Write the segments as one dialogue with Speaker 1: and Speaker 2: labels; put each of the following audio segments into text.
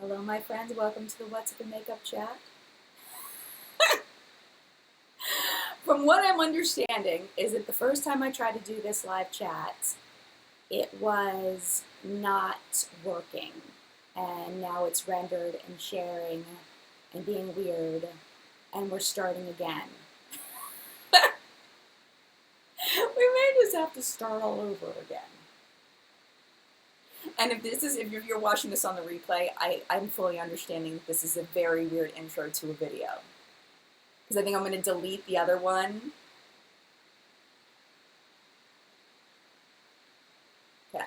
Speaker 1: Hello, my friends. Welcome to the What's Up in Makeup chat. From what I'm understanding, is that the first time I tried to do this live chat, it was not working. And now it's rendered and sharing and being weird, and we're starting again. We may just have to start all over again. And if you're watching this on the replay, I'm fully understanding that this is a very weird intro to a video. Because I think I'm going to delete the other one. Okay.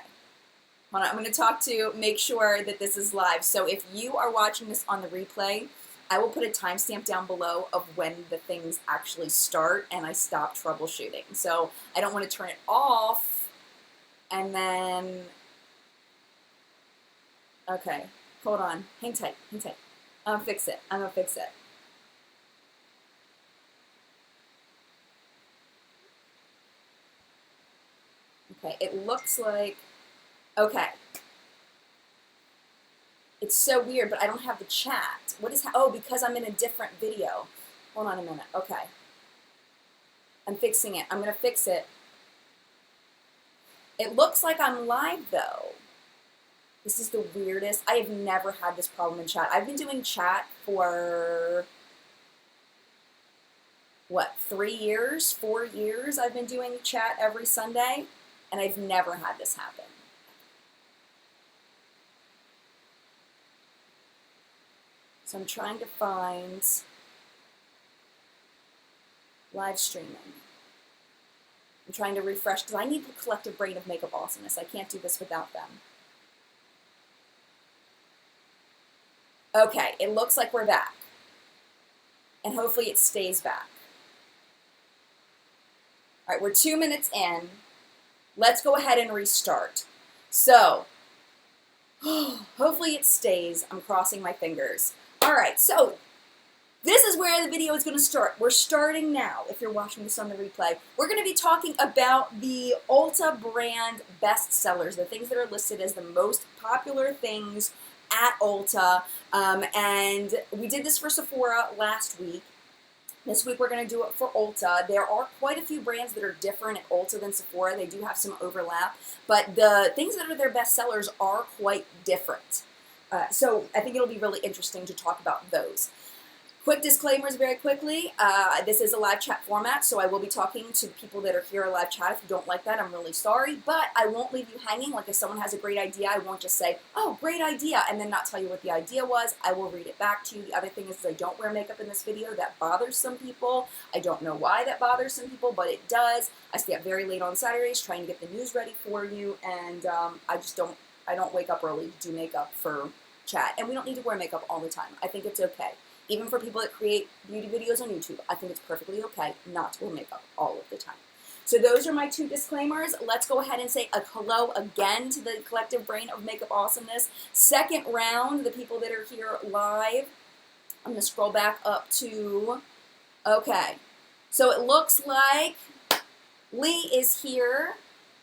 Speaker 1: Hold on, I'm going to make sure that this is live. So if you are watching this on the replay, I will put a timestamp down below of when the things actually start and I stop troubleshooting. So I don't want to turn it off and then... Okay, hold on. Hang tight, hang tight. I'm gonna fix it. I'm gonna fix it. Okay, it looks like... Okay. It's so weird, but I don't have the chat. What is... Oh, because I'm in a different video. Hold on a minute. Okay. I'm fixing it. I'm gonna fix it. It looks like I'm live, though. This is the weirdest. I have never had this problem in chat. I've been doing chat for, what, 3 years, 4 years I've been doing chat every Sunday, and I've never had this happen. So I'm trying to find live streaming. I'm trying to refresh, because I need the collective brain of makeup awesomeness. I can't do this without them. Okay, it looks like we're back. And hopefully it stays back. All right, we're 2 minutes in. Let's go ahead and restart. So, hopefully it stays. I'm crossing my fingers. All right, so this is where the video is going to start. We're starting now, if you're watching this on the replay. We're going to be talking about the Ulta brand best sellers, the things that are listed as the most popular things at Ulta, and we did this for Sephora last week. This week we're going to do it for Ulta. There are quite a few brands that are different at Ulta than Sephora. They do have some overlap, but the things that are their best sellers are quite different. So I think it'll be really interesting to talk about those. Quick disclaimers very quickly. This is a live chat format, so I will be talking to people that are here in live chat. If you don't like that, I'm really sorry, but I won't leave you hanging. Like if someone has a great idea, I won't just say, oh, great idea, and then not tell you what the idea was. I will read it back to you. The other thing is I don't wear makeup in this video. That bothers some people. I don't know why that bothers some people, but it does. I stay up very late on Saturdays trying to get the news ready for you, and I don't wake up early to do makeup for chat, and we don't need to wear makeup all the time. I think it's okay. Even for people that create beauty videos on YouTube, I think it's perfectly okay not to wear makeup all of the time. So those are my 2 disclaimers. Let's go ahead and say a hello again to the collective brain of makeup awesomeness. Second round, the people that are here live. I'm going to scroll back up to, okay. So it looks like Lee is here.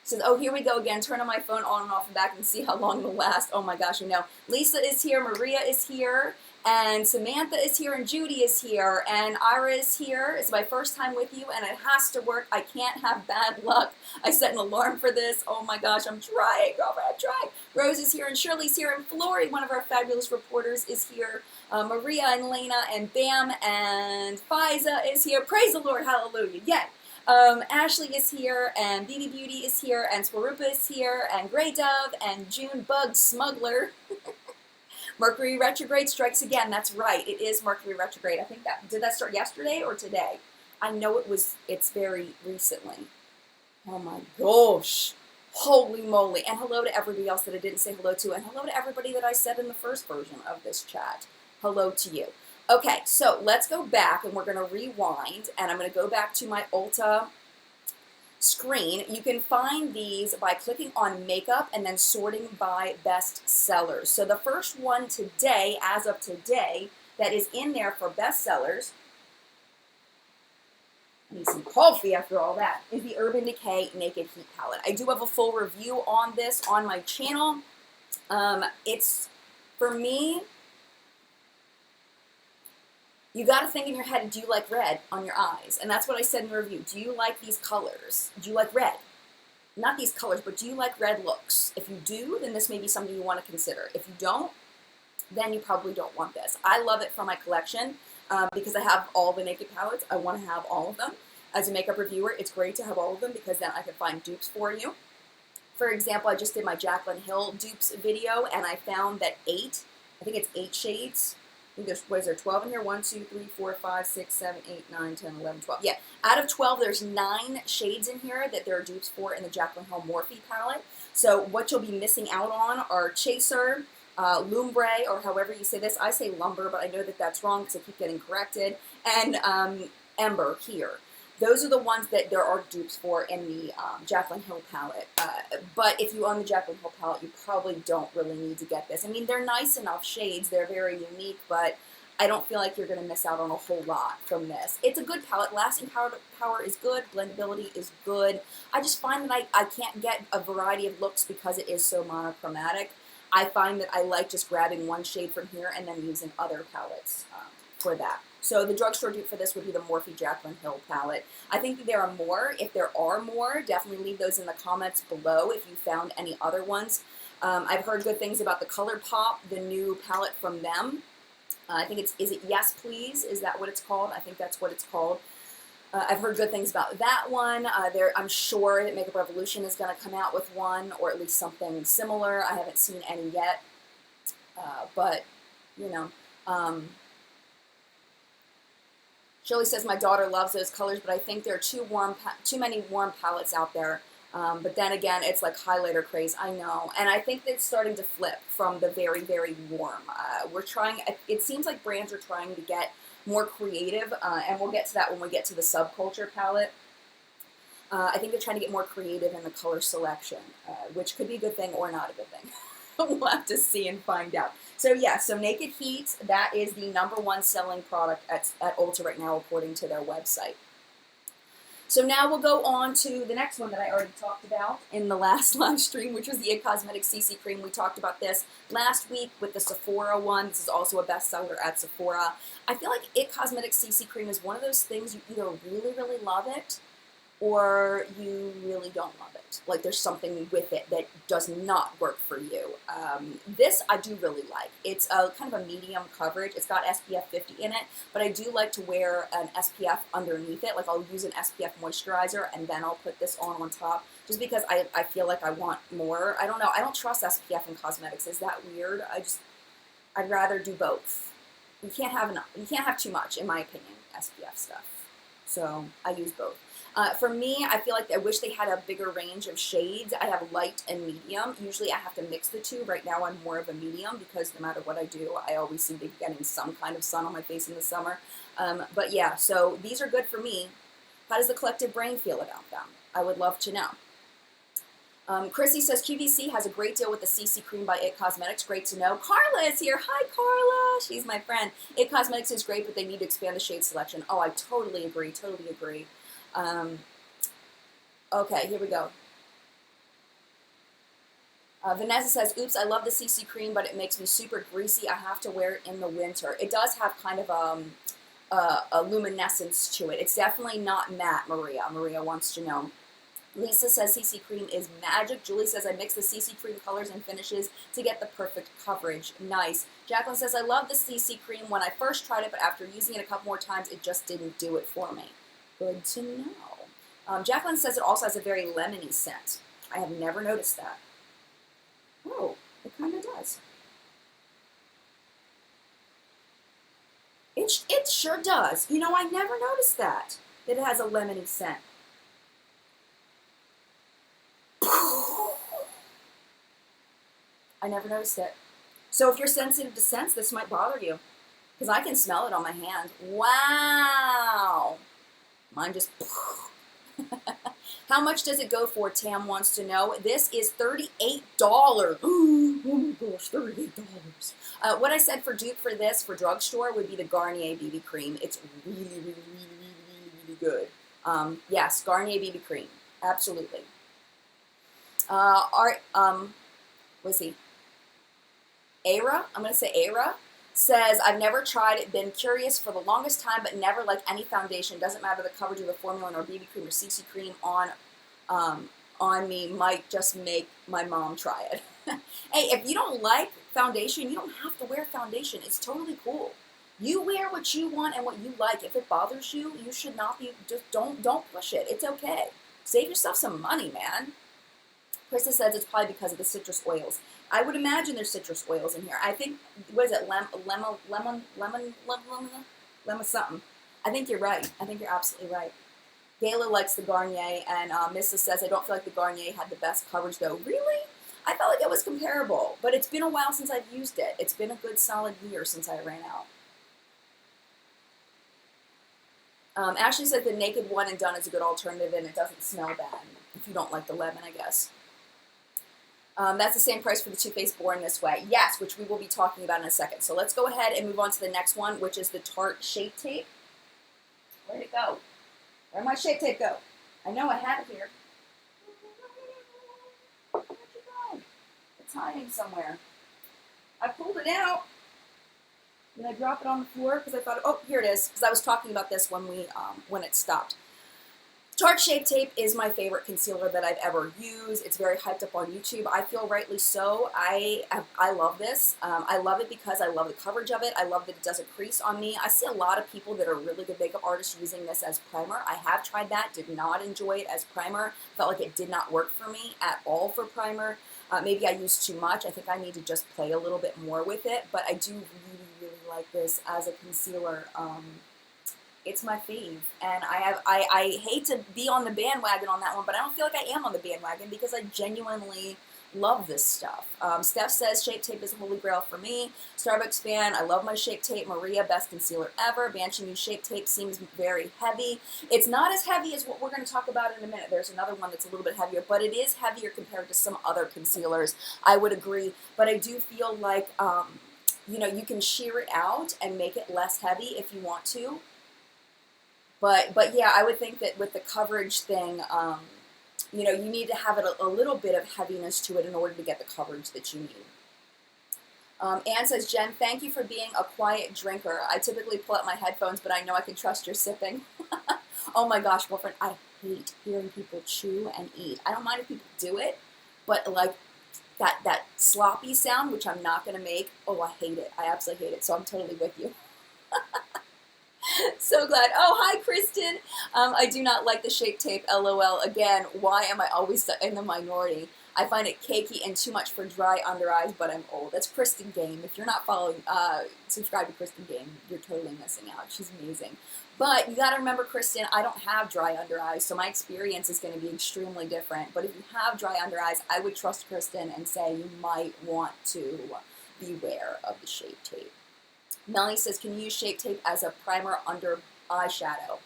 Speaker 1: So, oh, here we go again. Turn on my phone on and off and back and see how long it'll last. Oh my gosh, you know. Lisa is here, Maria is here, and Samantha is here, and Judy is here, and Ira is here. It's my first time with you, and it has to work. I can't have bad luck. I set an alarm for this. Oh my gosh, I'm trying, girlfriend, I'm trying. Rose is here, and Shirley's here, and Flory, one of our fabulous reporters, is here. Maria and Lena and Bam and Fiza is here. Praise the Lord, hallelujah, yay. Ashley is here, and BB Beauty is here, and Swarupa is here, and Grey Dove, and June Bug Smuggler. Mercury retrograde strikes again. That's right. It is Mercury retrograde. I think did that start yesterday or today? I know it's very recently. Oh my gosh. Holy moly. And hello to everybody else that I didn't say hello to, and hello to everybody that I said in the first version of this chat. Hello to you. Okay, so let's go back, and we're going to rewind, and I'm going to go back to my Ulta screen. You can find these by clicking on makeup and then sorting by best sellers. So the first one today, as of today, that is in there for best sellers, I need some coffee after all that, is the Urban Decay Naked Heat Palette. I do have a full review on this on my channel. It's, for me, You got to think in your head, do you like red on your eyes? And that's what I said in the review. Do you like these colors? Do you like red? Not these colors, but do you like red looks? If you do, then this may be something you want to consider. If you don't, then you probably don't want this. I love it for my collection because I have all the Naked palettes. I want to have all of them. As a makeup reviewer, it's great to have all of them because then I can find dupes for you. For example, I just did my Jaclyn Hill dupes video, and I found that I think it's 8 shades. I think there's, what is there, 12 in here? 1, 2, 3, 4, 5, 6, 7, 8, 9, 10, 11, 12. Yeah, out of 12, there's 9 shades in here that there are dupes for in the Jaclyn Hill Morphe palette. So what you'll be missing out on are Chaser, Lumbre, or however you say this. I say Lumber, but I know that that's wrong because I keep getting corrected, and Ember here. Those are the ones that there are dupes for in the Jaclyn Hill palette. But if you own the Jaclyn Hill palette, you probably don't really need to get this. I mean, they're nice enough shades. They're very unique, but I don't feel like you're going to miss out on a whole lot from this. It's a good palette. Lasting power is good. Blendability is good. I just find that I can't get a variety of looks because it is so monochromatic. I find that I like just grabbing one shade from here and then using other palettes for that. So the drugstore dupe for this would be the Morphe Jaclyn Hill palette. I think that there are more. If there are more, definitely leave those in the comments below if you found any other ones. I've heard good things about the ColourPop, the new palette from them. I think is it Yes Please? Is that what it's called? I think that's what it's called. I've heard good things about that one. I'm sure that Makeup Revolution is going to come out with one, or at least something similar. I haven't seen any yet, but, you know. Shirley says my daughter loves those colors, but I think there are too many warm palettes out there. But then again, it's like highlighter craze, I know. And I think that it's starting to flip from the very, very warm. It seems like brands are trying to get more creative, and we'll get to that when we get to the Subculture palette. I think they're trying to get more creative in the color selection, which could be a good thing or not a good thing. We'll have to see and find out. So yeah, so Naked Heat, that is the #1 selling product at Ulta right now, according to their website. So now we'll go on to the next one that I already talked about in the last live stream, which was the It Cosmetics CC Cream. We talked about this last week with the Sephora one. This is also a bestseller at Sephora. I feel like It Cosmetics CC Cream is one of those things you either really, really love it or you really don't love it. Like there's something with it that does not work for you. This I do really like. It's a kind of a medium coverage. It's got SPF 50 in it, but I do like to wear an SPF underneath it. Like I'll use an SPF moisturizer and then I'll put this on top just because I feel like I want more. I don't know. I don't trust SPF in cosmetics. Is that weird? I'd rather do both. You can't have enough. You can't have too much, in my opinion, SPF stuff. So I use both. For me, I feel like I wish they had a bigger range of shades. I have light and medium. Usually I have to mix the two. Right now I'm more of a medium because no matter what I do, I always seem to be getting some kind of sun on my face in the summer. But yeah, so these are good for me. How does the collective brain feel about them? I would love to know. Chrissy says QVC has a great deal with the CC Cream by It Cosmetics. Great to know. Carla is here. Hi, Carla. She's my friend. It Cosmetics is great, but they need to expand the shade selection. Oh, I totally agree. Totally agree. Okay, here we go. Vanessa says, oops, I love the CC Cream, but it makes me super greasy. I have to wear it in the winter. It does have kind of a luminescence to it. It's definitely not matte, Maria. Maria wants to know. Lisa says CC Cream is magic. Julie says I mix the CC Cream colors and finishes to get the perfect coverage. Nice. Jacqueline says I love the CC Cream when I first tried it, but after using it a couple more times, it just didn't do it for me. Good to know. Jacqueline says it also has a very lemony scent. I have never noticed that. Oh, it kind of does. It sure does. You know, I never noticed that it has a lemony scent. I never noticed it. So if you're sensitive to scents, this might bother you. Because I can smell it on my hand. Wow. Mine just... How much does it go for? Tam wants to know. This is $38. Oh my gosh, $38. What I said for dupe for this, for drugstore, would be the Garnier BB Cream. It's really, really, really, really, really, really good. Yes, Garnier BB Cream. Absolutely. Let's see. Aira, I'm going to say Aira. says, I've never tried it, been curious for the longest time, but never like any foundation. Doesn't matter the coverage of the formula nor BB cream or CC cream on me. Might just make my mom try it. Hey, if you don't like foundation, you don't have to wear foundation. It's totally cool. You wear what you want and what you like. If it bothers you, you should not be, just don't push it. It's okay. Save yourself some money, man. Krista says it's probably because of the citrus oils. I would imagine there's citrus oils in here. I think, what is it, lemon something. I think you're right. I think you're absolutely right. Gayla likes the Garnier, and Mrs. says, I don't feel like the Garnier had the best coverage, though. Really? I felt like it was comparable, but it's been a while since I've used it. It's been a good solid year since I ran out. Ashley said the Naked One and Done is a good alternative, and it doesn't smell bad if you don't like the lemon, I guess. That's the same price for the Too Faced Born This Way. Yes, which we will be talking about in a second. So let's go ahead and move on to the next one, which is the Tarte Shape Tape. Where'd it go? Where'd my Shape Tape go? I know I had it here. Where'd it go? It's hiding somewhere. I pulled it out. Did I drop it on the floor? Because I thought, oh, here it is. Because I was talking about this when it stopped. Tarte Shape Tape is my favorite concealer that I've ever used. It's very hyped up on YouTube. I feel rightly so. I love this. I love it because I love the coverage of it. I love that it doesn't crease on me. I see a lot of people that are really good makeup artists using this as primer. I have tried that. Did not enjoy it as primer. Felt like it did not work for me at all for primer. Maybe I used too much. I think I need to just play a little bit more with it. But I do really like this as a concealer. It's my fave, and I hate to be on the bandwagon on that one, but I don't feel like I am on the bandwagon because I genuinely love this stuff. Steph says Shape Tape is a holy grail for me. Starbucks fan, I love my Shape Tape. Maria, best concealer ever. Banshee New Shape Tape seems very heavy. It's not as heavy as what we're going to talk about in a minute. There's another one that's a little bit heavier, but it is heavier compared to some other concealers. I would agree, but I do feel like, you know, you can sheer it out and make it less heavy if you want to. But yeah, I would think that with the coverage thing, you know, you need to have it a little bit of heaviness to it in order to get the coverage that you need. Anne says, Jen, thank you for being a quiet drinker. I typically pull out my headphones, but I know I can trust your sipping. Oh my gosh, girlfriend, I hate hearing people chew and eat. I don't mind if people do it, but like that sloppy sound, which I'm not going to make, oh, I hate it. I absolutely hate it, so I'm totally with you. So glad. Oh, hi, Kristen. I do not like the Shape Tape, LOL. Again, why am I always in the minority? I find it cakey and too much for dry under eyes, but I'm old. That's Kristen Game. If you're not following, subscribe to Kristen Game. You're totally missing out. She's amazing. But you got to remember, Kristen, I don't have dry under eyes, so my experience is going to be extremely different. But if you have dry under eyes, I would trust Kristen and say you might want to beware of the Shape Tape. Melanie says, can you use Shape Tape as a primer under eyeshadow?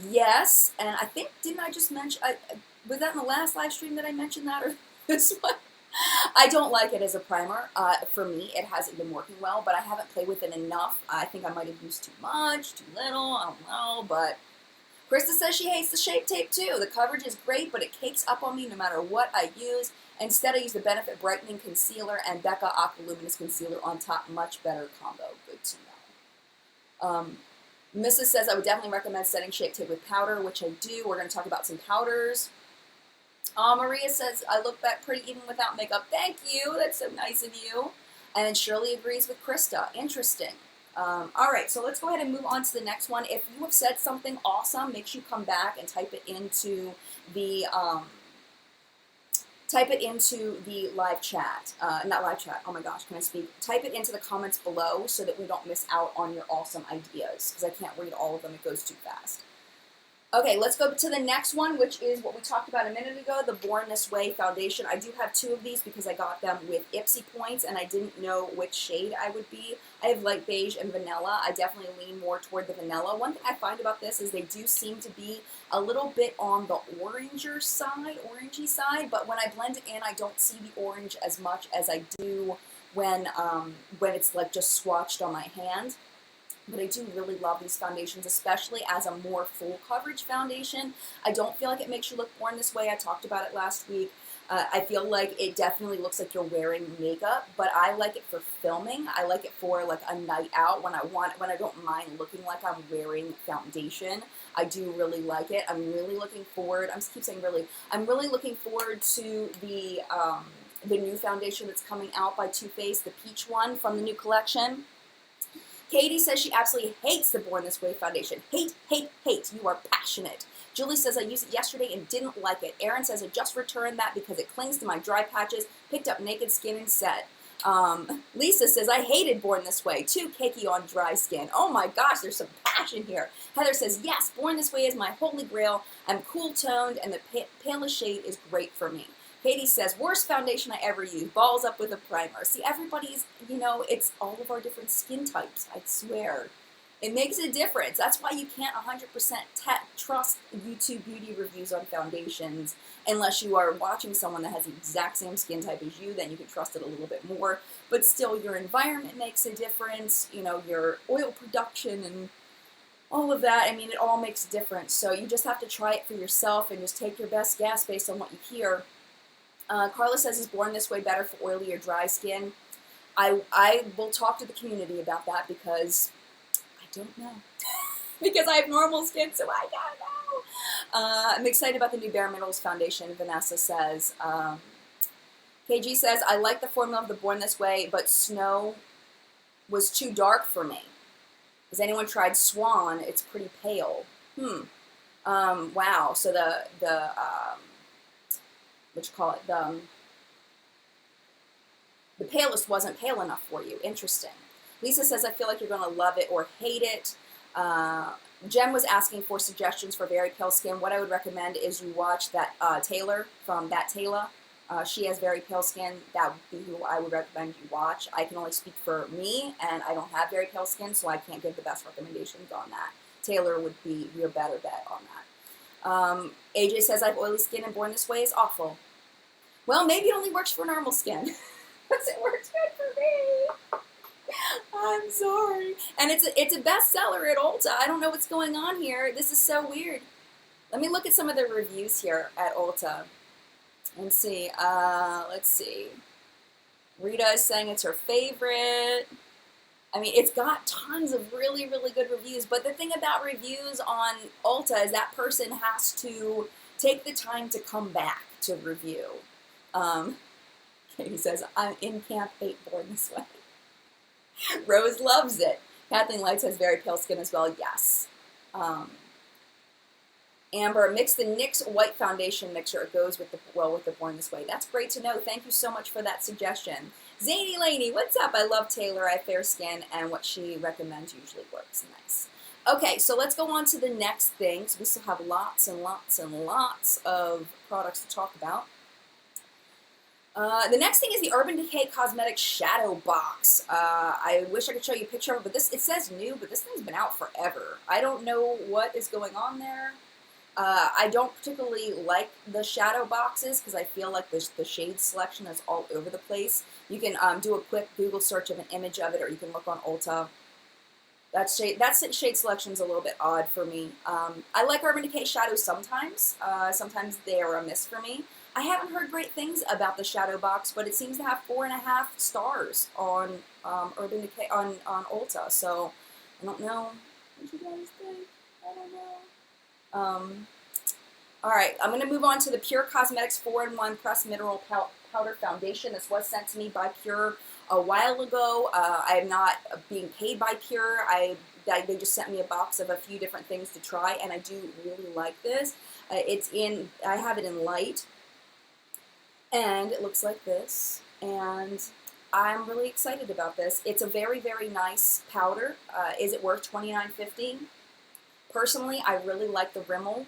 Speaker 1: Yes, and I think, didn't I just mention, was that in the last live stream that I mentioned that, or this one? I don't like it as a primer. For me, it hasn't been working well, but I haven't played with it enough. I think I might have used too much, too little, I don't know, but Krista says she hates the Shape Tape too. The coverage is great, but it cakes up on me no matter what I use. Instead, I use the Benefit Brightening Concealer and Becca Aqua Luminous Concealer on top. Much better combo. Good to know. Mrs. says, I would definitely recommend setting Shape Tape with powder, which I do. We're going to talk about some powders. Maria says, I look back pretty even without makeup. Thank you. That's so nice of you. And then Shirley agrees with Krista. Interesting. All right, so let's go ahead and move on to the next one. If you have said something awesome, make sure you come back and type it into the live chat. Not live chat. Oh my gosh, can I speak? Type it into the comments below so that we don't miss out on your awesome ideas, because I can't read all of them. It goes too fast. Okay, let's go to the next one, which is what we talked about a minute ago, the Born This Way foundation. I do have two of these because I got them with Ipsy points, and I didn't know which shade I would be. I have light beige and vanilla. I definitely lean more toward the vanilla. One thing I find about this is they do seem to be a little bit on the orangey side, but when I blend it in, I don't see the orange as much as I do when it's like just swatched on my hand. But I do really love these foundations, especially as a more full coverage foundation. I don't feel like it makes you look Born This Way. I talked about it last week. I feel like it definitely looks like you're wearing makeup, but I like it for filming. I like it for like a night out when I don't mind looking like I'm wearing foundation. I do really like it. I'm really looking forward. I keep saying really. I'm really looking forward to the new foundation that's coming out by Too Faced, the peach one from the new collection. Katie says she absolutely hates the Born This Way foundation. Hate, hate, hate. You are passionate. Julie says I used it yesterday and didn't like it. Erin says I just returned that because it clings to my dry patches, picked up naked skin and set. Lisa says I hated Born This Way. Too cakey on dry skin. Oh my gosh, there's some passion here. Heather says yes, Born This Way is my holy grail. I'm cool toned and the palest shade is great for me. Katie says, worst foundation I ever used, balls up with a primer. See, everybody's, it's all of our different skin types, I swear. It makes a difference. That's why you can't 100% trust YouTube beauty reviews on foundations unless you are watching someone that has the exact same skin type as you, then you can trust it a little bit more. But still, your environment makes a difference, your oil production and all of that. I mean, it all makes a difference. So you just have to try it for yourself and just take your best guess based on what you hear. Carla says, is Born This Way better for oily or dry skin? I will talk to the community about that because I don't know. Because I have normal skin, so I don't know. I'm excited about the new Bare Minerals foundation, Vanessa says. KG says, I like the formula of the Born This Way, but Snow was too dark for me. Has anyone tried Swan? It's pretty pale. Wow. So what you call it, the palest wasn't pale enough for you. Interesting. Lisa says, I feel like you're going to love it or hate it. Jen was asking for suggestions for very pale skin. What I would recommend is you watch that Taylor from That Taylor. She has very pale skin. That would be who I would recommend you watch. I can only speak for me, and I don't have very pale skin, so I can't give the best recommendations on that. Taylor would be your better bet on that. AJ says, I have oily skin and Born This Way is awful. Well, maybe it only works for normal skin. Because it works good for me. I'm sorry. And it's a bestseller at Ulta. I don't know what's going on here. This is so weird. Let me look at some of the reviews here at Ulta and see. Let's see. Rita is saying it's her favorite. I mean, it's got tons of really, really good reviews, but the thing about reviews on Ulta is that person has to take the time to come back to review. Katie says, I'm in camp 8 Born This Way. Rose loves it. Kathleen Lights has very pale skin as well, yes. Amber, mix the NYX white foundation mixture. It goes with the Born This Way. That's great to know. Thank you so much for that suggestion. Zany Laney, what's up? I love Taylor. I have fair skin, and what she recommends usually works. Nice. Okay, so let's go on to the next thing. So we still have lots and lots and lots of products to talk about. The next thing is the Urban Decay Cosmetics Shadow Box. I wish I could show you a picture of it, but it says new, but this thing's been out forever. I don't know what is going on there. I don't particularly like the shadow boxes because I feel like the shade selection is all over the place. You can do a quick Google search of an image of it, or you can look on Ulta. That shade selection is a little bit odd for me. I like Urban Decay shadows sometimes. Sometimes they are a miss for me. I haven't heard great things about the shadow box, but it seems to have 4.5 stars on Urban Decay on Ulta. So I don't know. What you guys think? I don't know. All right, I'm going to move on to the Pure Cosmetics 4-in-1 Pressed Mineral Powder Foundation. This was sent to me by Pure a while ago. I am not being paid by Pure. They just sent me a box of a few different things to try, and I do really like this. I have it in light, and it looks like this, and I'm really excited about this. It's a very, very nice powder. Is it worth $29.50? Personally, I really like the Rimmel.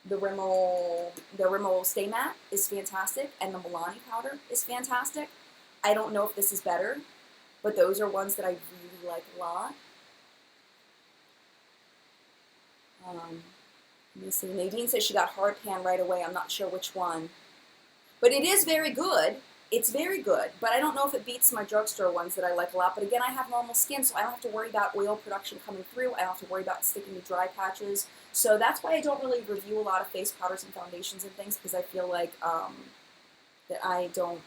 Speaker 1: The Rimmel Stay Matte is fantastic, and the Milani powder is fantastic. I don't know if this is better, but those are ones that I really like a lot. Let me see. Nadine says she got hard pan right away. I'm not sure which one, but it is very good. It's very good, but I don't know if it beats my drugstore ones that I like a lot. But again, I have normal skin, so I don't have to worry about oil production coming through. I don't have to worry about sticking to dry patches. So that's why I don't really review a lot of face powders and foundations and things, because I feel like that I don't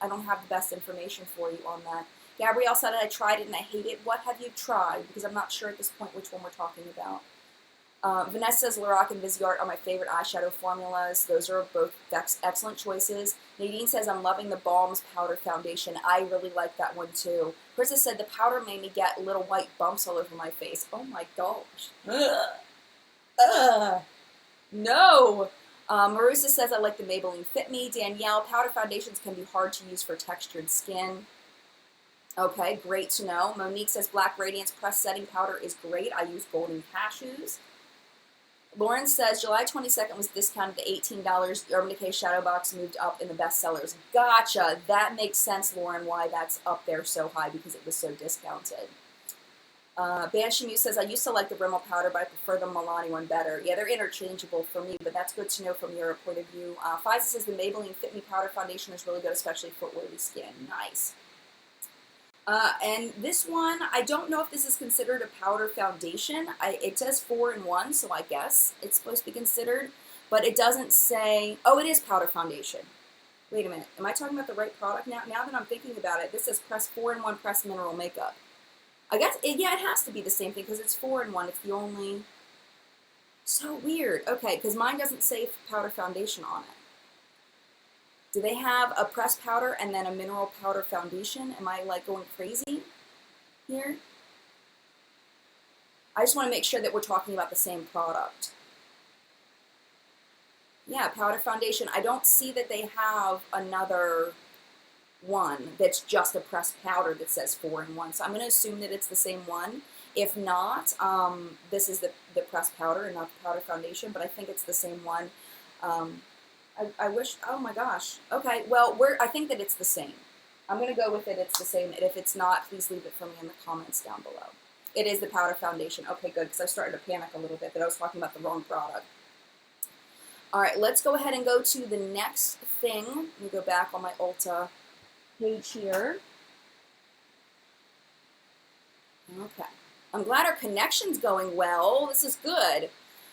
Speaker 1: have the best information for you on that. Gabrielle said I tried it and I hate it. What have you tried? Because I'm not sure at this point which one we're talking about. Vanessa says Lorac and Viseart are my favorite eyeshadow formulas. Those are both excellent choices. Nadine says I'm loving the Balms Powder Foundation. I really like that one too. Krista said the powder made me get little white bumps all over my face. Oh my gosh. Ugh. Ugh. No. Marissa says I like the Maybelline Fit Me. Danielle, powder foundations can be hard to use for textured skin. Okay, great to know. Monique says Black Radiance Press Setting Powder is great. I use Golden Cashews. Lauren says July 22nd was discounted to $18. The Urban Decay Shadow Box moved up in the bestsellers. Gotcha. That makes sense, Lauren, why that's up there so high, because it was so discounted. Banshimu says, I used to like the Rimmel powder, but I prefer the Milani one better. Yeah, they're interchangeable for me, but that's good to know from your point of view. Faiza says the Maybelline Fit Me powder foundation is really good, especially for oily skin. Nice. And this one, I don't know if this is considered a powder foundation. It says 4-in-1, so I guess it's supposed to be considered, but it doesn't say, oh, it is powder foundation. Wait a minute, am I talking about the right product now? Now that I'm thinking about it, this says Press 4-in-1 Press Mineral Makeup. I guess, yeah, it has to be the same thing because it's 4-in-1. It's the only, so weird. Okay, because mine doesn't say powder foundation on it. Do they have a pressed powder and then a mineral powder foundation? Am I like going crazy here? I just want to make sure that we're talking about the same product. Yeah, powder foundation. I don't see that they have another one that's just a pressed powder that says 4-in-1. So I'm going to assume that it's the same one. If not, this is the pressed powder and not the powder foundation, but I think it's the same one. I wish, oh my gosh. Okay, well, I think that it's the same. I'm going to go with it, it's the same. And if it's not, please leave it for me in the comments down below. It is the powder foundation. Okay, good, because I started to panic a little bit that I was talking about the wrong product. All right, let's go ahead and go to the next thing. Let me go back on my Ulta page here. Okay. I'm glad our connection's going well. This is good.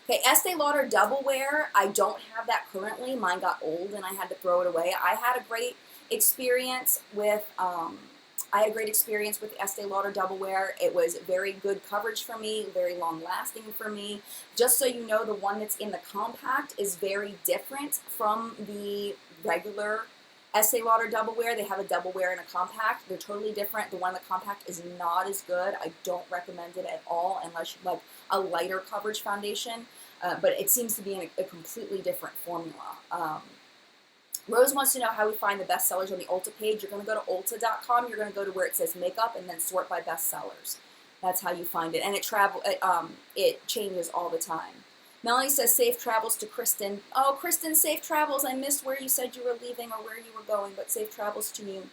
Speaker 1: Okay, Estee Lauder Double Wear, I don't have that currently. Mine got old and I had to throw it away. I had a great experience with the Estee Lauder Double Wear. It was very good coverage for me, very long lasting for me. Just so you know, the one that's in the compact is very different from the regular Estee Lauder Double Wear. They have a Double Wear and a compact. They're totally different. The one in the compact is not as good. I don't recommend it at all unless you like a lighter coverage foundation. But it seems to be in a completely different formula. Rose wants to know how we find the bestsellers on the Ulta page. You're going to go to Ulta.com. You're going to go to where it says makeup and then sort by bestsellers. That's how you find it. And it changes all the time. Melanie says safe travels to Kristen. Oh, Kristen, safe travels. I missed where you said you were leaving or where you were going, but safe travels to you.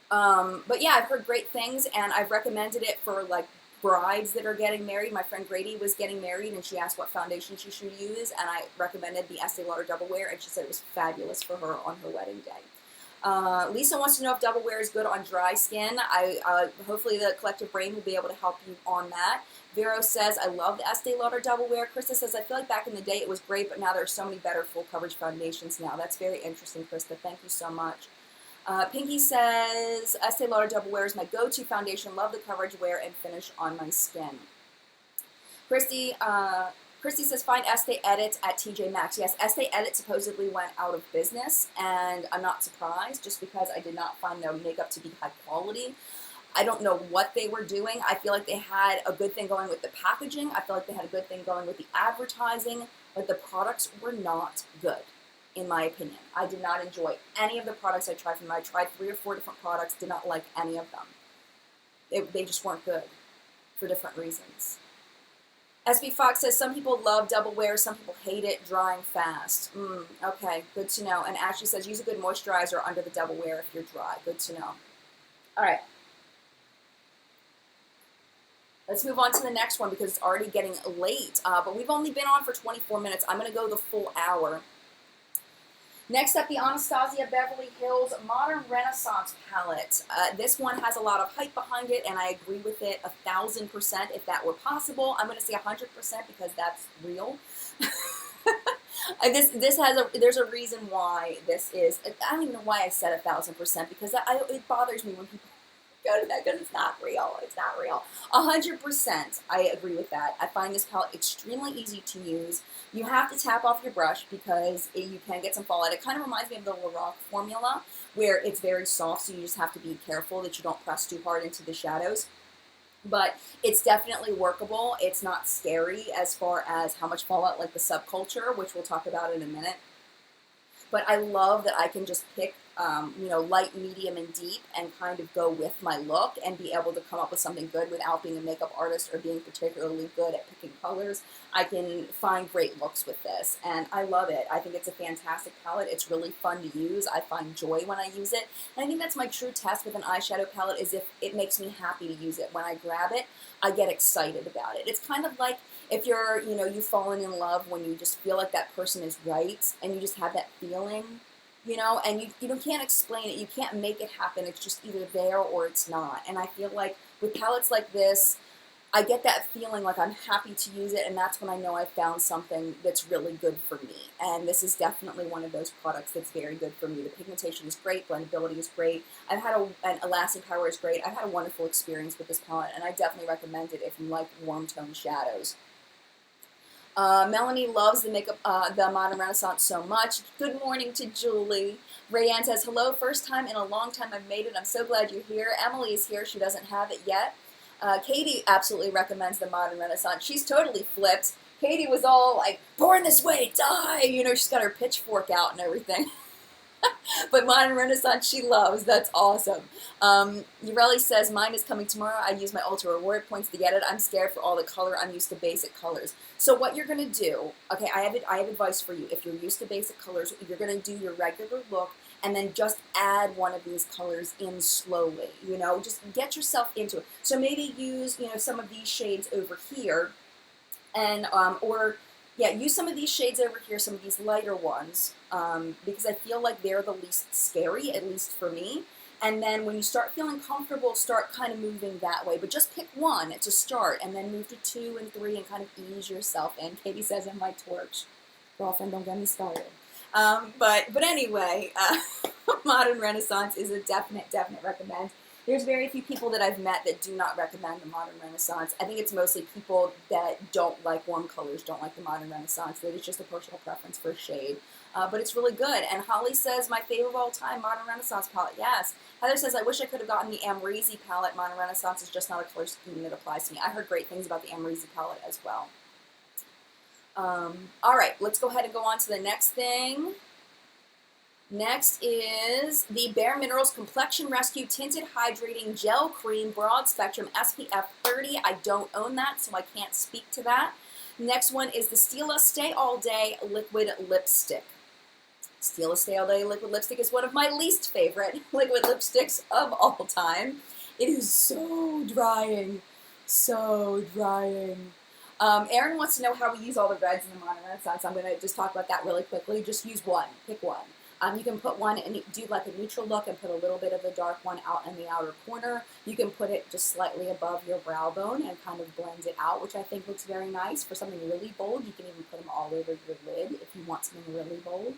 Speaker 1: But yeah, I've heard great things, and I've recommended it for like brides that are getting married. My friend Grady was getting married, and she asked what foundation she should use, and I recommended the Estee Lauder Double Wear, and she said it was fabulous for her on her wedding day. Lisa wants to know if Double Wear is good on dry skin. Hopefully the collective brain will be able to help you on that. Vero says, I love the Estee Lauder Double Wear. Krista says, I feel like back in the day it was great, but now there are so many better full coverage foundations now. That's very interesting, Krista. Thank you so much. Pinky says, Estee Lauder Double Wear is my go-to foundation. Love the coverage, wear, and finish on my skin. Christy says, find Estee Edit at TJ Maxx. Yes, Estee Edit supposedly went out of business, and I'm not surprised just because I did not find their makeup to be high quality. I don't know what they were doing. I feel like they had a good thing going with the packaging. I feel like they had a good thing going with the advertising, but the products were not good, in my opinion. I did not enjoy any of the products I tried from them. I tried 3 or 4 different products, did not like any of them. They just weren't good for different reasons. SB Fox says, some people love Double Wear, some people hate it, drying fast. Okay, good to know. And Ashley says, use a good moisturizer under the Double Wear if you're dry. Good to know. All right. Let's move on to the next one because it's already getting late. But we've only been on for 24 minutes. I'm going to go the full hour. Next up, the Anastasia Beverly Hills Modern Renaissance palette. This one has a lot of hype behind it, and I agree with it 1,000%. If that were possible, I'm going to say 100% because that's real. This has there's a reason why this is. I don't even know why I said 1,000% because it bothers me when people go to that because it's not real. It's not real. 100%. I agree with that. I find this palette extremely easy to use. You have to tap off your brush because you can get some fallout. It kind of reminds me of the Lorac formula where it's very soft, so you just have to be careful that you don't press too hard into the shadows. But it's definitely workable. It's not scary as far as how much fallout like the Subculture, which we'll talk about in a minute. But I love that I can just pick, light, medium, and deep and kind of go with my look and be able to come up with something good without being a makeup artist or being particularly good at picking colors. I can find great looks with this, and I love it. I think it's a fantastic palette. It's really fun to use. I find joy when I use it, and I think that's my true test with an eyeshadow palette is if it makes me happy to use it. When I grab it, I get excited about it. It's kind of like if you're, you've fallen in love when you just feel like that person is right and you just have that feeling, and you can't explain it. You can't make it happen. It's just either there or it's not. And I feel like with palettes like this, I get that feeling like I'm happy to use it, and that's when I know I've found something that's really good for me. And this is definitely one of those products that's very good for me. The pigmentation is great, blendability is great. I've had a lasting power is great. I've had a wonderful experience with this palette, and I definitely recommend it if you like warm tone shadows. Melanie loves the the Modern Renaissance so much. Good morning to Julie. Rayanne says, hello, first time in a long time I've made it. I'm so glad you're here. Emily is here. She doesn't have it yet. Katie absolutely recommends the Modern Renaissance. She's totally flipped. Katie was all like, born this way, die. She's got her pitchfork out and everything. But Modern Renaissance she loves. That's awesome. Ureli says, mine is coming tomorrow. I use my Ulta reward points to get it. I'm scared for all the color. I'm used to basic colors. So what you're going to do, okay, I have advice for you. If you're used to basic colors, you're going to do your regular look and then just add one of these colors in slowly. Just get yourself into it. So maybe use, some of these shades over here and, use some of these shades over here, some of these lighter ones, because I feel like they're the least scary, at least for me. And then when you start feeling comfortable, start kind of moving that way. But just pick one to start, and then move to 2 and 3 and kind of ease yourself in. Katie says in my torch. Girlfriend, don't get me started. But anyway, Modern Renaissance is a definite recommend. There's very few people that I've met that do not recommend the Modern Renaissance. I think it's mostly people that don't like warm colors, don't like the Modern Renaissance, that it's just a personal preference for shade. But it's really good. And Holly says, my favorite of all time, Modern Renaissance palette. Yes. Heather says, I wish I could have gotten the Amrezy palette. Modern Renaissance is just not a color scheme that applies to me. I heard great things about the Amrezy palette as well. All right, let's go ahead and go on to the next thing. Next is the Bare Minerals Complexion Rescue Tinted Hydrating Gel Cream Broad Spectrum SPF 30. I don't own that, so I can't speak to that. Next one is the Stila Stay All Day Liquid Lipstick. Stila Stay All Day Liquid Lipstick is one of my least favorite liquid lipsticks of all time. It is so drying. So drying. Erin wants to know how we use all the reds in the Modern Renaissance. I'm going to just talk about that really quickly. Just use one. Pick one. You can put one and do like a neutral look and put a little bit of the dark one out in the outer corner. You can put it just slightly above your brow bone and kind of blend it out, which I think looks very nice. For something really bold, you can even put them all over your lid if you want something really bold.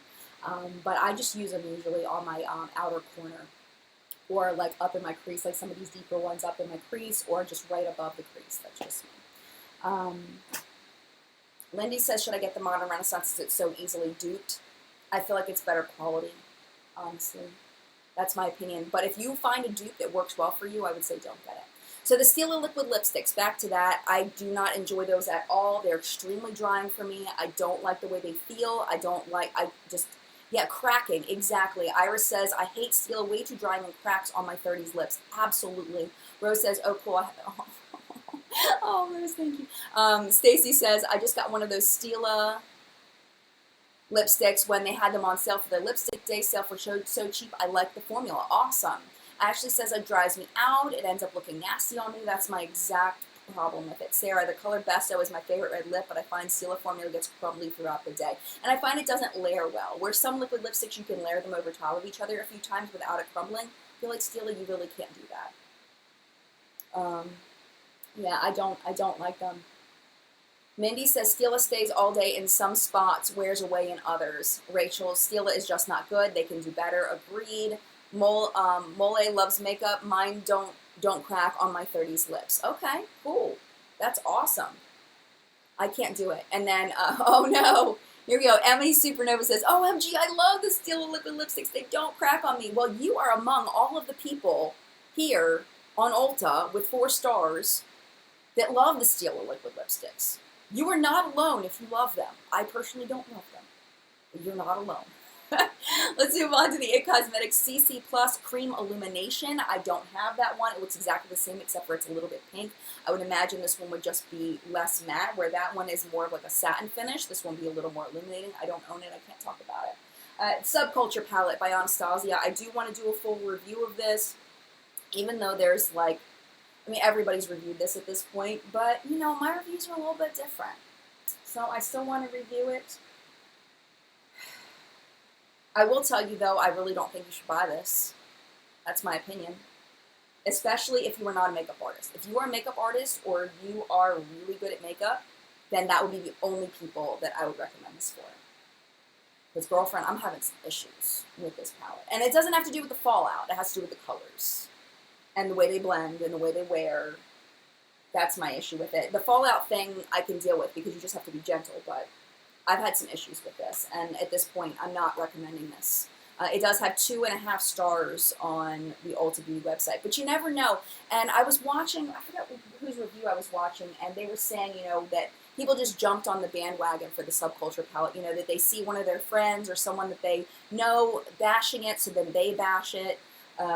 Speaker 1: But I just use them usually on my outer corner or like up in my crease, like some of these deeper ones up in my crease or just right above the crease. That's just me. Lindy says, should I get the Modern Renaissance since it's so easily duped? I feel like it's better quality, honestly. That's my opinion. But if you find a dupe that works well for you, I would say don't get it. So the Stila liquid lipsticks, back to that. I do not enjoy those at all. They're extremely drying for me. I don't like the way they feel. Cracking, exactly. Iris says, I hate Stila, way too drying and cracks on my 30s lips. Absolutely. Rose says, oh, cool. Oh, Rose, thank you. Stacy says, I just got one of those Stila lipsticks when they had them on sale for their lipstick day sale for so cheap. I like the formula. Awesome. Ashley says it dries me out. It ends up looking nasty on me. That's my exact problem with it. Sarah, the color Besto is my favorite red lip, but I find Stila formula gets crumbly throughout the day. And I find it doesn't layer well. Where some liquid lipsticks, you can layer them over top of each other a few times without it crumbling. I feel like Stila, you really can't do that. Yeah, I don't like them. Mindy says Stila stays all day in some spots, wears away in others. Rachel, Stila is just not good. They can do better. Agreed. Mole loves makeup. Mine don't crack on my 30s lips. Okay, cool. That's awesome. I can't do it. And then, oh no, here we go. Emily Supernova says, OMG, I love the Stila liquid lipsticks. They don't crack on me. Well, you are among all of the people here on Ulta with 4 stars that love the Stila liquid lipsticks. You are not alone if you love them. I personally don't love them, but you're not alone. Let's move on to the IT Cosmetics CC Plus Cream Illumination. I don't have that one. It looks exactly the same except for it's a little bit pink. I would imagine this one would just be less matte, where that one is more of like a satin finish. This one would be a little more illuminating. I don't own it. I can't talk about it. Subculture Palette by Anastasia. I do want to do a full review of this, even though there's like, I mean, everybody's reviewed this at this point, but, you know, my reviews are a little bit different. So I still want to review it. I will tell you, though, I really don't think you should buy this. That's my opinion. Especially if you are not a makeup artist. If you are a makeup artist or you are really good at makeup, then that would be the only people that I would recommend this for. Because, girlfriend, I'm having some issues with this palette. And it doesn't have to do with the fallout. It has to do with the colors. And the way they blend and the way they wear. That's my issue with it. The fallout thing I can deal with because you just have to be gentle, but I've had some issues with this, and at this point, I'm not recommending this. It does have 2.5 stars on the Ulta Beauty website, but you never know. And I was watching, I forgot whose review I was watching, and they were saying, you know, that people just jumped on the bandwagon for the Subculture palette, you know, that they see one of their friends or someone that they know bashing it, so then they bash it.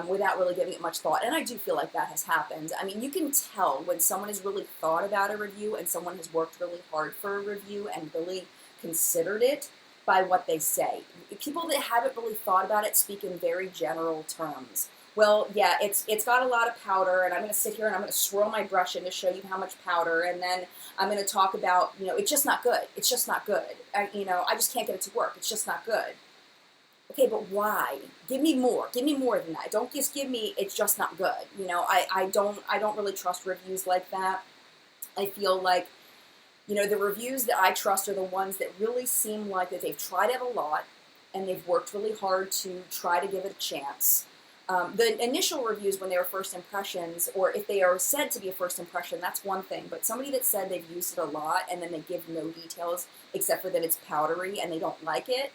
Speaker 1: Without really giving it much thought. And I do feel like that has happened. I mean, you can tell when someone has really thought about a review and someone has worked really hard for a review and really considered it by what they say. People that haven't really thought about it speak in very general terms. Well, yeah, it's got a lot of powder, and I'm going to sit here and I'm going to swirl my brush in to show you how much powder, and then I'm going to talk about, you know, it's just not good. It's just not good. I just can't get it to work. It's just not good. Okay, but why? Give me more. Give me more than that. Don't just give me, it's just not good. You know, I don't really trust reviews like that. I feel like, you know, the reviews that I trust are the ones that really seem like that they've tried it a lot and they've worked really hard to try to give it a chance. The initial reviews when they were first impressions, or if they are said to be a first impression, that's one thing. But somebody that said they've used it a lot and then they give no details except for that it's powdery and they don't like it,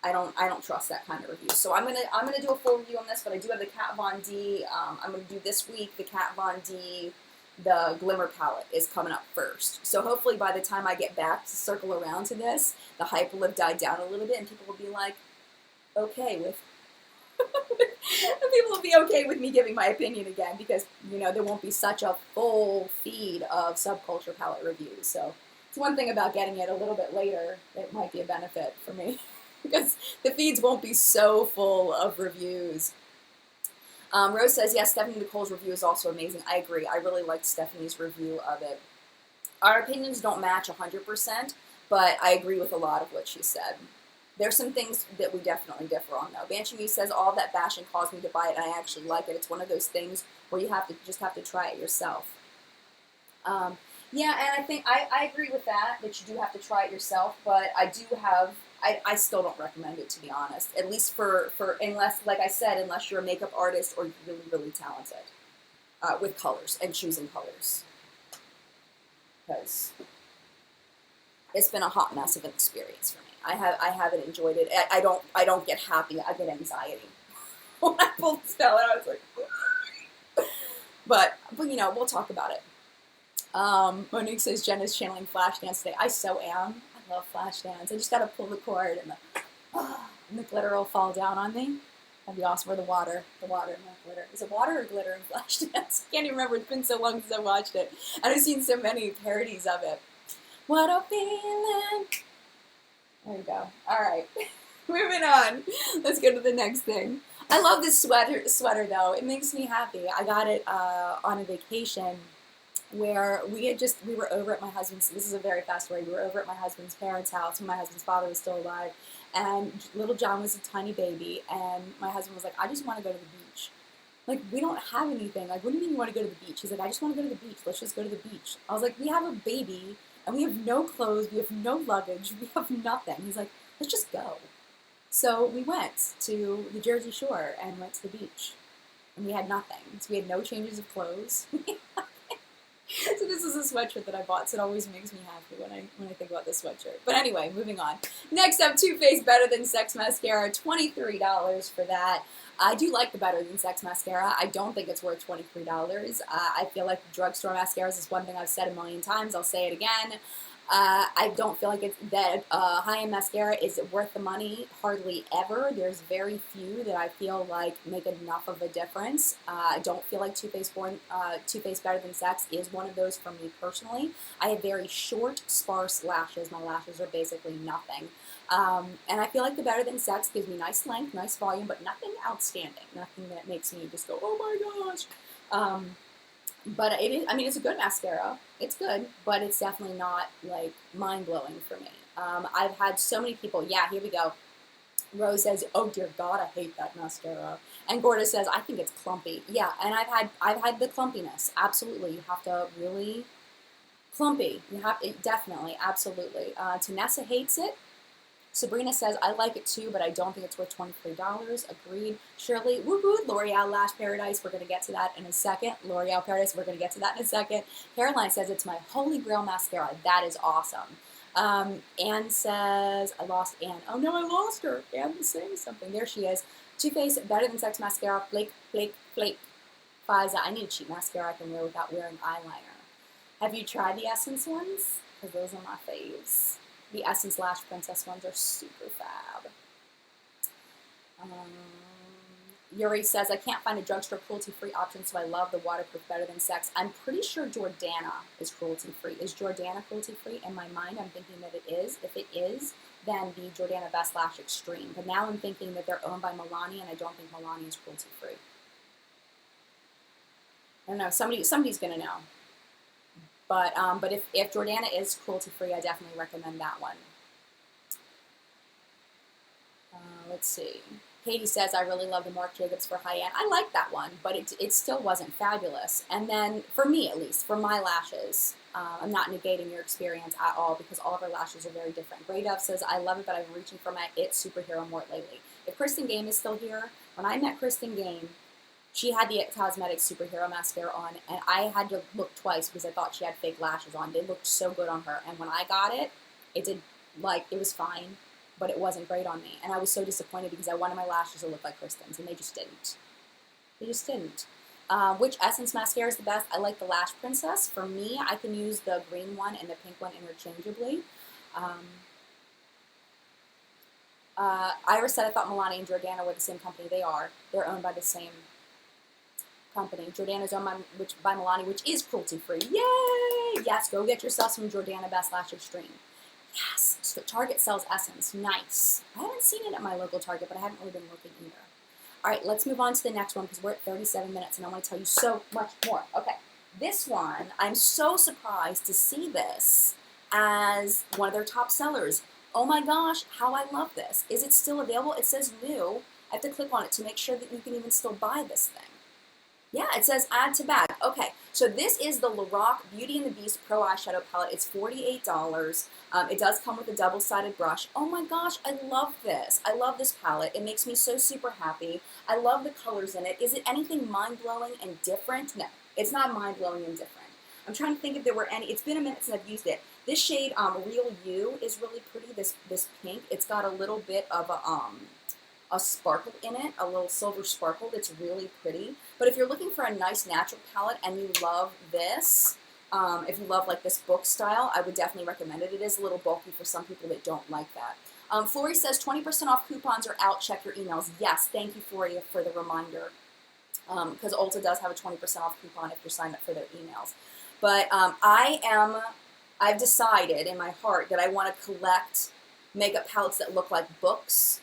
Speaker 1: I don't trust that kind of review. So I'm gonna do a full review on this, but I do have the Kat Von D. I'm gonna do this week the Kat Von D. The Glimmer palette is coming up first. So hopefully by the time I get back to circle around to this, the hype will have died down a little bit, and people will be like, okay with. People will be okay with me giving my opinion again because, you know, there won't be such a full feed of Subculture palette reviews. So it's one thing about getting it a little bit later that might be a benefit for me. Because the feeds won't be so full of reviews. Rose says, yes, Stephanie Nicole's review is also amazing. I agree. I really liked Stephanie's review of it. Our opinions don't match 100%, but I agree with a lot of what she said. There's some things that we definitely differ on, though. Banshee Muse says, all that bashing caused me to buy it, and I actually like it. It's one of those things where you just have to try it yourself. Yeah, and I think I agree with that you do have to try it yourself, but I still don't recommend it, to be honest. At least for unless, like I said, unless you're a makeup artist or you're really, really talented with colors and choosing colors. Because it's been a hot mess of an experience for me. I haven't enjoyed it. I don't get happy. I get anxiety. When I pulled this palette out, I was like, but you know, we'll talk about it. Monique says Jen is channeling Flashdance today. I so am. I love Flashdance. I just gotta pull the cord and the glitter will fall down on me. That'd be awesome. Or the water, not glitter. Is it water or glitter in Flashdance? I can't even remember. It's been so long since I watched it. And I've seen so many parodies of it. What a feeling. There you go. All right. Moving on. Let's go to the next thing. I love this sweater though. It makes me happy. I got it on a vacation. where we were over at my husband's, this is a very fast story, we were over at my husband's parents' house when my husband's father was still alive, and little John was a tiny baby, and my husband was like, I just want to go to the beach. Like, we don't have anything. Like, what do you mean you want to go to the beach? He's like, I just want to go to the beach. Let's just go to the beach. I was like, we have a baby, and we have no clothes, we have no luggage, we have nothing. He's like, let's just go. So we went to the Jersey Shore and went to the beach. And we had nothing. So we had no changes of clothes. So this is a sweatshirt that I bought, so it always makes me happy when I think about this sweatshirt. But anyway, moving on. Next up, Too Faced Better Than Sex Mascara, $23 for that. I do like the Better Than Sex mascara. I don't think it's worth $23. I feel like drugstore mascaras is one thing I've said a million times. I'll say it again. I don't feel like that high-end mascara is worth the money, hardly ever. There's very few that I feel like make enough of a difference. I don't feel like Too Faced Better Than Sex is one of those for me personally. I have very short, sparse lashes. My lashes are basically nothing. And I feel like the Better Than Sex gives me nice length, nice volume, but nothing outstanding. Nothing that makes me just go, oh my gosh. But it is, I mean, it's a good mascara. It's good, but it's definitely not, like, mind-blowing for me. I've had so many people, yeah, here we go. Rose says, oh dear God, I hate that mascara. And Gorda says, I think it's clumpy. Yeah, and I've had the clumpiness. Absolutely. You have to really, clumpy. You have, definitely, absolutely. Tanessa hates it. Sabrina says, I like it too, but I don't think it's worth $23. Agreed. Shirley, woo-hoo, L'Oreal Lash Paradise. We're going to get to that in a second. L'Oreal Paradise, we're going to get to that in a second. Caroline says, it's my holy grail mascara. That is awesome. Anne says, I lost Anne. Oh no, I lost her. Anne was saying something. There she is. Too Faced Better Than Sex Mascara. Flake, flake, flake. Fiza, I need a cheap mascara I can wear without wearing eyeliner. Have you tried the Essence ones? Because those are my faves. The Essence Lash Princess ones are super fab. Yuri says, I can't find a drugstore cruelty-free option, so I love the waterproof Better Than Sex. I'm pretty sure Jordana is cruelty-free. Is Jordana cruelty-free? In my mind, I'm thinking that it is. If it is, then the Jordana Best Lash Extreme. But now I'm thinking that they're owned by Milani, and I don't think Milani is cruelty-free. I don't know. Somebody's going to know. But if Jordana is cruelty-free, I definitely recommend that one. Let's see. Katie says, I really love the Marc Jacobs for high-end. I like that one, but it still wasn't fabulous. And then, for me at least, for my lashes, I'm not negating your experience at all because all of our lashes are very different. Grey Dove says, I love it, but I'm reaching for my It Superhero Mort lately. If Kristen Game is still here, when I met Kristen Game, she had the It Cosmetics Superhero Mascara on, and I had to look twice because I thought she had fake lashes on. They looked so good on her, and when I got it, it did, like, it was fine, but it wasn't great on me. And I was so disappointed because I wanted my lashes to look like Kristen's, and they just didn't. They just didn't. Which Essence mascara is the best? I like the Lash Princess. For me, I can use the green one and the pink one interchangeably. Iris said, I thought Milani and Jordana were the same company. They are. They're owned by the same company. Jordana's owned by Milani, which is cruelty-free. Yay! Yes, go get yourself some Jordana Best Lash Extreme. Yes, so Target sells Essence. Nice. I haven't seen it at my local Target, but I haven't really been looking either. All right, let's move on to the next one because we're at 37 minutes, and I want to tell you so much more. Okay, this one, I'm so surprised to see this as one of their top sellers. Oh my gosh, how I love this. Is it still available? It says new. I have to click on it to make sure that you can even still buy this thing. Yeah, it says add to bag. Okay, so this is the Lorac Beauty and the Beast Pro Eyeshadow Palette. It's $48. It does come with a double-sided brush. Oh my gosh, I love this. I love this palette. It makes me so super happy. I love the colors in it. Is it anything mind-blowing and different? No, it's not mind-blowing and different. I'm trying to think if there were any. It's been a minute since I've used it. This shade, Real You, is really pretty, this pink. It's got a little bit of a sparkle in it, a little silver sparkle that's really pretty. But if you're looking for a nice natural palette and you love this, if you love like this book style, I would definitely recommend it. It is a little bulky for some people that don't like that. Flory says 20% off coupons are out. Check your emails. Yes, thank you, Flory, for the reminder. Because Ulta does have a 20% off coupon if you're signed up for their emails. But I've decided in my heart that I want to collect makeup palettes that look like books.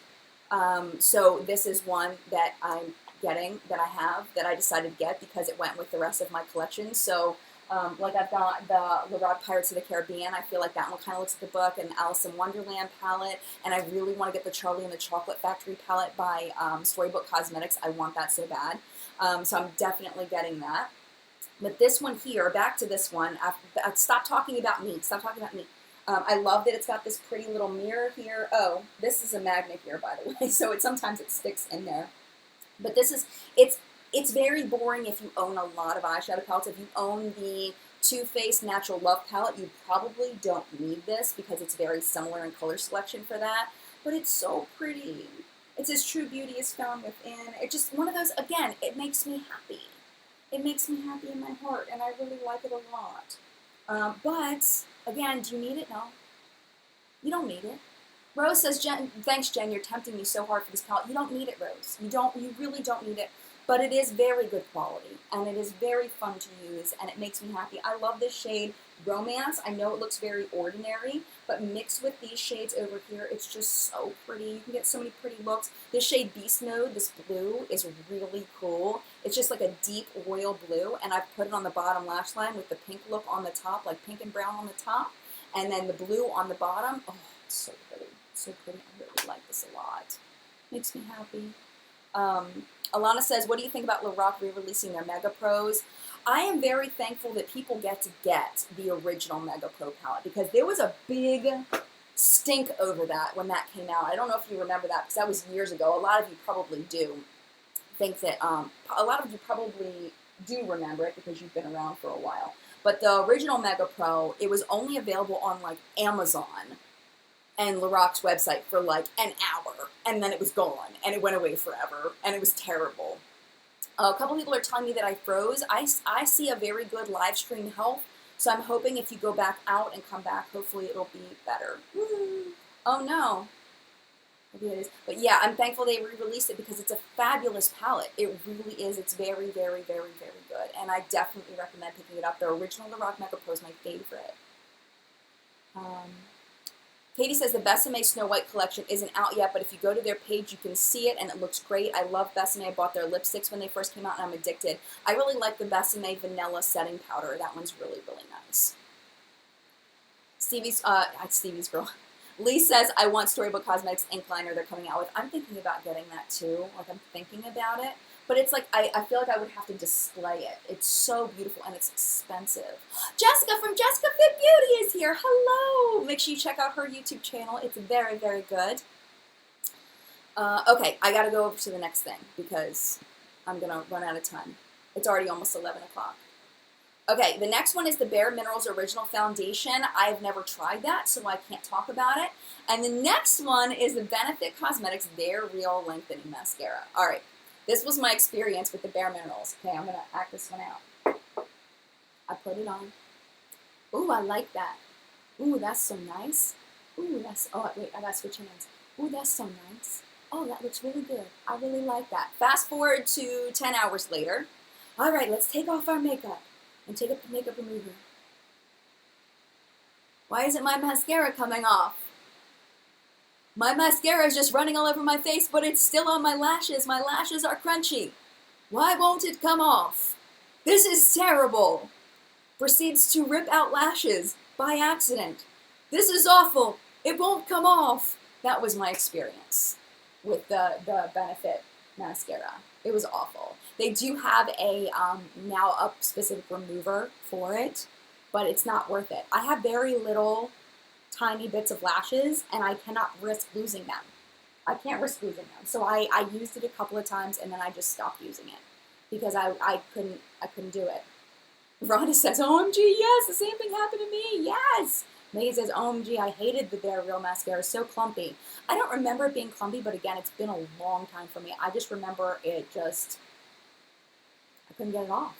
Speaker 1: So this is one that I'm getting, that I decided to get because it went with the rest of my collection. So Like I've got the Lorac Pirates of the Caribbean. I feel like that one kind of looks like the book, and Alice in Wonderland palette. And I really want to get the Charlie and the Chocolate Factory palette by Storybook Cosmetics. I want that so bad. So I'm definitely getting that. But this one here, back to this one. Stop talking about me. Stop talking about me. I love that it's got this pretty little mirror here. Oh, this is a magnet here, by the way. So sometimes it sticks in there. But this is, it's very boring if you own a lot of eyeshadow palettes. If you own the Too Faced Natural Love palette, you probably don't need this because it's very similar in color selection for that. But it's so pretty. It says true beauty is found within. It's just one of those, again, it makes me happy. It makes me happy in my heart, and I really like it a lot. But, again, do you need it? No. You don't need it. Rose says, thanks, Jen, you're tempting me so hard for this palette. You don't need it, Rose. You really don't need it. But it is very good quality, and it is very fun to use, and it makes me happy. I love this shade, Romance. I know it looks very ordinary, but mixed with these shades over here, it's just so pretty. You can get so many pretty looks. This shade, Beast Mode, this blue, is really cool. It's just like a deep royal blue, and I've put it on the bottom lash line with the pink look on the top, like pink and brown on the top, and then the blue on the bottom. Oh, it's so pretty. So pretty. I really like this a lot. Makes me happy. Alana says, what do you think about Lorac re-releasing their Mega Pros? I am very thankful that people get to get the original Mega Pro palette because there was a big stink over that when that came out. I don't know if you remember that because that was years ago. A lot of you probably do think that, a lot of you probably do remember it because you've been around for a while. But the original Mega Pro, it was only available on like Amazon and Lorac's website for like an hour, and then it was gone, and it went away forever, and it was terrible. A couple people are telling me that I froze. I see a very good live stream health, so I'm hoping if you go back out and come back, hopefully it'll be better. Woo. Oh no. Maybe it is. But yeah, I'm thankful they re-released it because it's a fabulous palette. It really is. It's very, very, very, very good, and I definitely recommend picking it up. The original Lorac Mega Pro is my favorite. Katie says the Besame Snow White collection isn't out yet, but if you go to their page, you can see it, and it looks great. I love Besame. I bought their lipsticks when they first came out, and I'm addicted. I really like the Besame Vanilla Setting Powder. That one's really, really nice. Stevie's girl. Lee says, I want Storybook Cosmetics ink liner they're coming out with. I'm thinking about getting that, too. Like, I'm thinking about it. But it's like, I feel like I would have to display it. It's so beautiful, and it's expensive. Jessica from Jessica Fit Beauty is here. Hello! Make sure you check out her YouTube channel. It's very, very good. Okay, I gotta go over to the next thing, because I'm gonna run out of time. It's already almost 11 o'clock. Okay, the next one is the Bare Minerals Original Foundation. I've never tried that, so I can't talk about it. And the next one is the Benefit Cosmetics Bare Real Lengthening Mascara. All right. This was my experience with the Bare Minerals. Okay, I'm going to act this one out. I put it on. Ooh, I like that. Ooh, that's so nice. Ooh, that's, oh, wait, I got to switch hands. Ooh, that's so nice. Oh, that looks really good. I really like that. Fast forward to 10 hours later. All right, let's take off our makeup and take up the makeup remover. Why isn't my mascara coming off? My mascara is just running all over my face, but it's still on my lashes. My lashes are crunchy. Why won't it come off? This is terrible. Proceeds to rip out lashes by accident. This is awful. It won't come off. That was my experience with the Benefit mascara. It was awful. They do have a now up specific remover for it, but it's not worth it. I have very little tiny bits of lashes, and I cannot risk losing them. I can't risk losing them. So I used it a couple of times, and then I just stopped using it because I couldn't do it. Rhonda says, OMG, yes, the same thing happened to me, yes. May says, OMG, I hated the Bare Real mascara, so clumpy. I don't remember it being clumpy, but again, it's been a long time for me. I just remember it just, I couldn't get it off.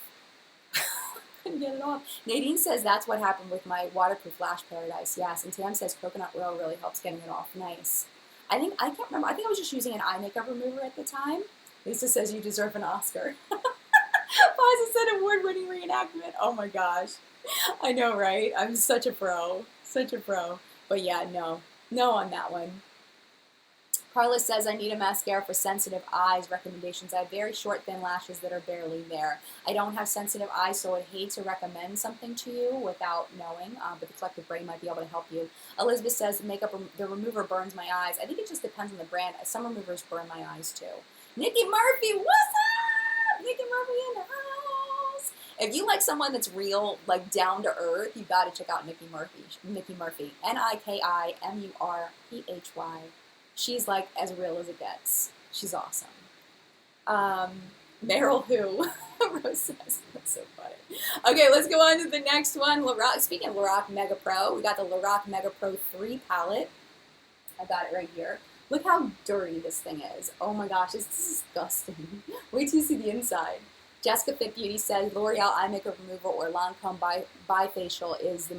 Speaker 1: Couldn't get it off. Nadine says that's what happened with my waterproof lash paradise. Yes, and Tam says coconut oil really helps getting it off. Nice. I can't remember. I think I was just using an eye makeup remover at the time. Lisa says you deserve an Oscar. Liza said award-winning reenactment. Oh my gosh. I know, right? I'm such a pro. Such a pro. But yeah, no on that one. Carla says, I need a mascara for sensitive eyes. Recommendations. I have very short, thin lashes that are barely there. I don't have sensitive eyes, so I'd hate to recommend something to you without knowing, but the collective brain might be able to help you. Elizabeth says, the remover burns my eyes. I think it just depends on the brand. Some removers burn my eyes, too. Nikki Murphy, what's up? Nikki Murphy in the house. If you like someone that's real, like down to earth, you got to check out Nikki Murphy. Nikki Murphy. Nikimurphy. She's like as real as it gets. She's awesome. Meryl who? Rose says, that's so funny. Okay, let's go on to the next one. Lorac, speaking of Lorac Mega Pro, we got the Lorac Mega Pro 3 palette. I got it right here. Look how dirty this thing is. Oh my gosh, it's disgusting. Wait till you see the inside. Jessica Fit Beauty says, L'Oreal Eye Makeup Remover or Lancome Bifacial is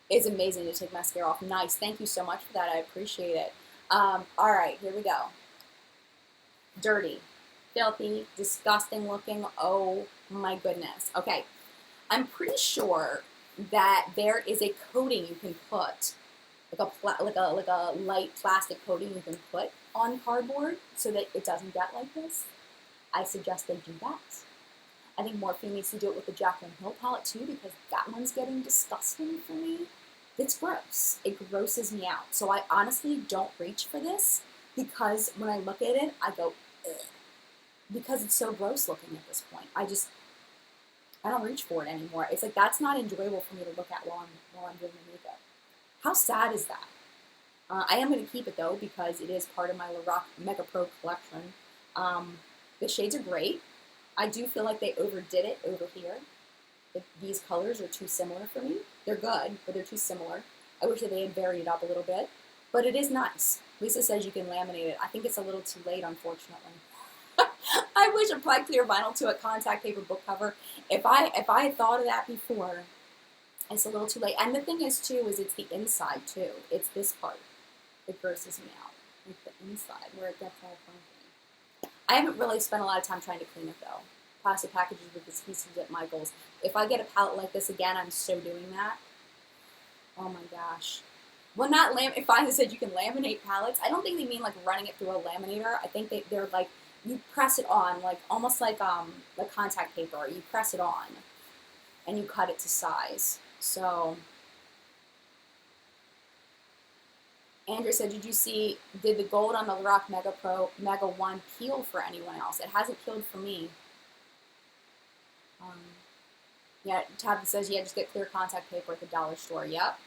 Speaker 1: is amazing to take mascara off. Nice. Thank you so much for that. I appreciate it. All right, here we go. Dirty, filthy, disgusting looking. Oh my goodness. Okay, I'm pretty sure that there is a coating you can put, like a light plastic coating you can put on cardboard so that it doesn't get like this. I suggest they do that. I think Morphe needs to do it with the Jaclyn Hill palette too, because that one's getting disgusting for me. It's gross. It grosses me out. So I honestly don't reach for this because when I look at it, I go, ugh. Because it's so gross looking at this point. I don't reach for it anymore. It's like that's not enjoyable for me to look at while I'm doing the makeup. How sad is that? I am going to keep it though because it is part of my Lorac Mega Pro collection. The shades are great. I do feel like they overdid it over here. These colors are too similar for me. They're good, but they're too similar. I wish that they had varied it up a little bit, but it is nice. Lisa says you can laminate it. I think it's a little too late, unfortunately. I wish I applied clear vinyl to a contact paper book cover. If I had thought of that before, it's a little too late. And the thing is, too, is it's the inside, too. It's this part that grosses me out. Like the inside, where it gets all funky. I haven't really spent a lot of time trying to clean it, though. Plastic packages with adhesives at Michael's. If I get a palette like this again, I'm so doing that. Oh my gosh. Well, not if I said you can laminate palettes, I don't think they mean like running it through a laminator. I think they're like, you press it on, like almost like contact paper. You press it on and you cut it to size. So, Andrew said, did the gold on the Lorac Mega Pro Mega 1 peel for anyone else? It hasn't peeled for me. Yeah, Tabitha says, yeah, just get clear contact paper at the dollar store. Yep.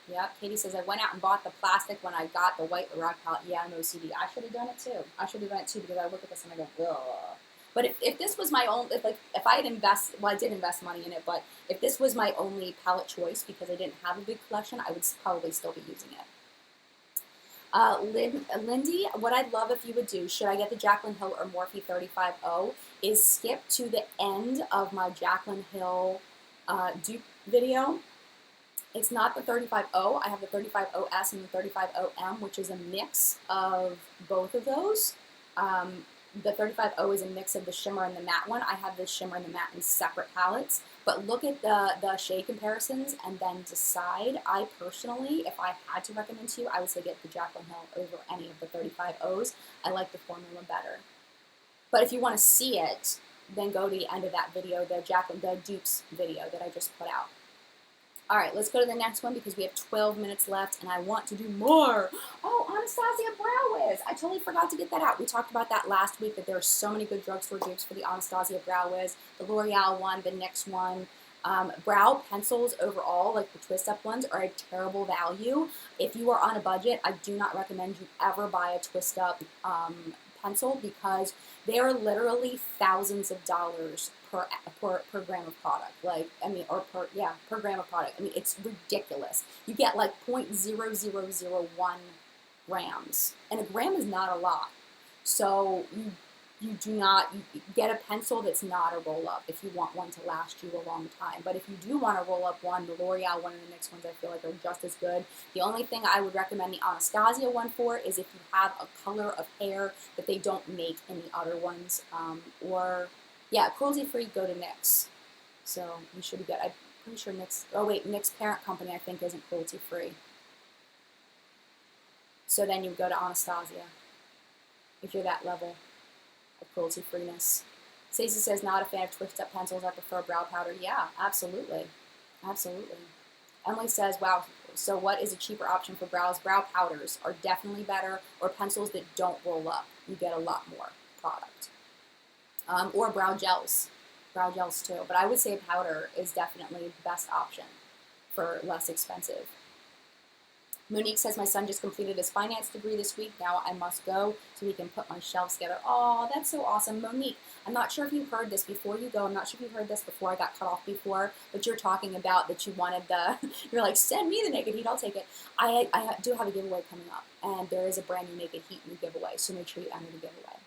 Speaker 1: Yep. Katie says, I went out and bought the plastic when I got the white Lorac palette. Yeah, I'm OCD. I should have done it too. Because I look at this and I go, ugh. But if this was my own, if I had I did invest money in it, but if this was my only palette choice because I didn't have a big collection, I would probably still be using it. Lindy, what I'd love if you would do, should I get the Jaclyn Hill or Morphe 35O, is skip to the end of my Jaclyn Hill dupe video. It's not the 35O. I have the 35OS and the 35OM, which is a mix of both of those. The 35O is a mix of the shimmer and the matte one. I have the shimmer and the matte in separate palettes. But look at the shade comparisons and then decide. I personally, if I had to recommend to you, I would say get the Jaclyn Hill over any of the 35Os. I like the formula better. But if you want to see it, then go to the end of that video, the dupes video that I just put out. All right, let's go to the next one because we have 12 minutes left and I want to do more. Oh, Anastasia Brow Wiz. I totally forgot to get that out. We talked about that last week, that there are so many good drugstore dupes for the Anastasia Brow Wiz, the L'Oreal one, the NYX one. Brow pencils overall, like the twist-up ones, are a terrible value. If you are on a budget, I do not recommend you ever buy a twist-up pencil because they are literally thousands of dollars per gram of product. Per gram of product. I mean, it's ridiculous. You get like 0.0001 grams, and a gram is not a lot. So you get a pencil that's not a roll-up if you want one to last you a long time. But if you do want a roll-up one, the L'Oreal one and the NYX ones I feel like are just as good. The only thing I would recommend the Anastasia one for is if you have a color of hair that they don't make in the other ones. Cruelty-free, go to NYX. So you should be good. I'm pretty sure NYX parent company I think isn't cruelty-free. So then you would go to Anastasia if you're that level of cruelty-freeness. Stacey says, not a fan of twist up pencils. I prefer brow powder. Yeah, absolutely. Absolutely. Emily says, wow, so what is a cheaper option for brows? Brow powders are definitely better, or pencils that don't roll up. You get a lot more product. Or brow gels. Brow gels too. But I would say powder is definitely the best option for less expensive. Monique says, my son just completed his finance degree this week. Now I must go so he can put my shelves together. Oh, that's so awesome. Monique, I'm not sure if you heard this before you go. I'm not sure if you heard this before I got cut off before, but you're talking about that you wanted the, you're like, send me the Naked Heat, I'll take it. I do have a giveaway coming up, and there is a brand new Naked Heat new giveaway, so make sure you enter the giveaway.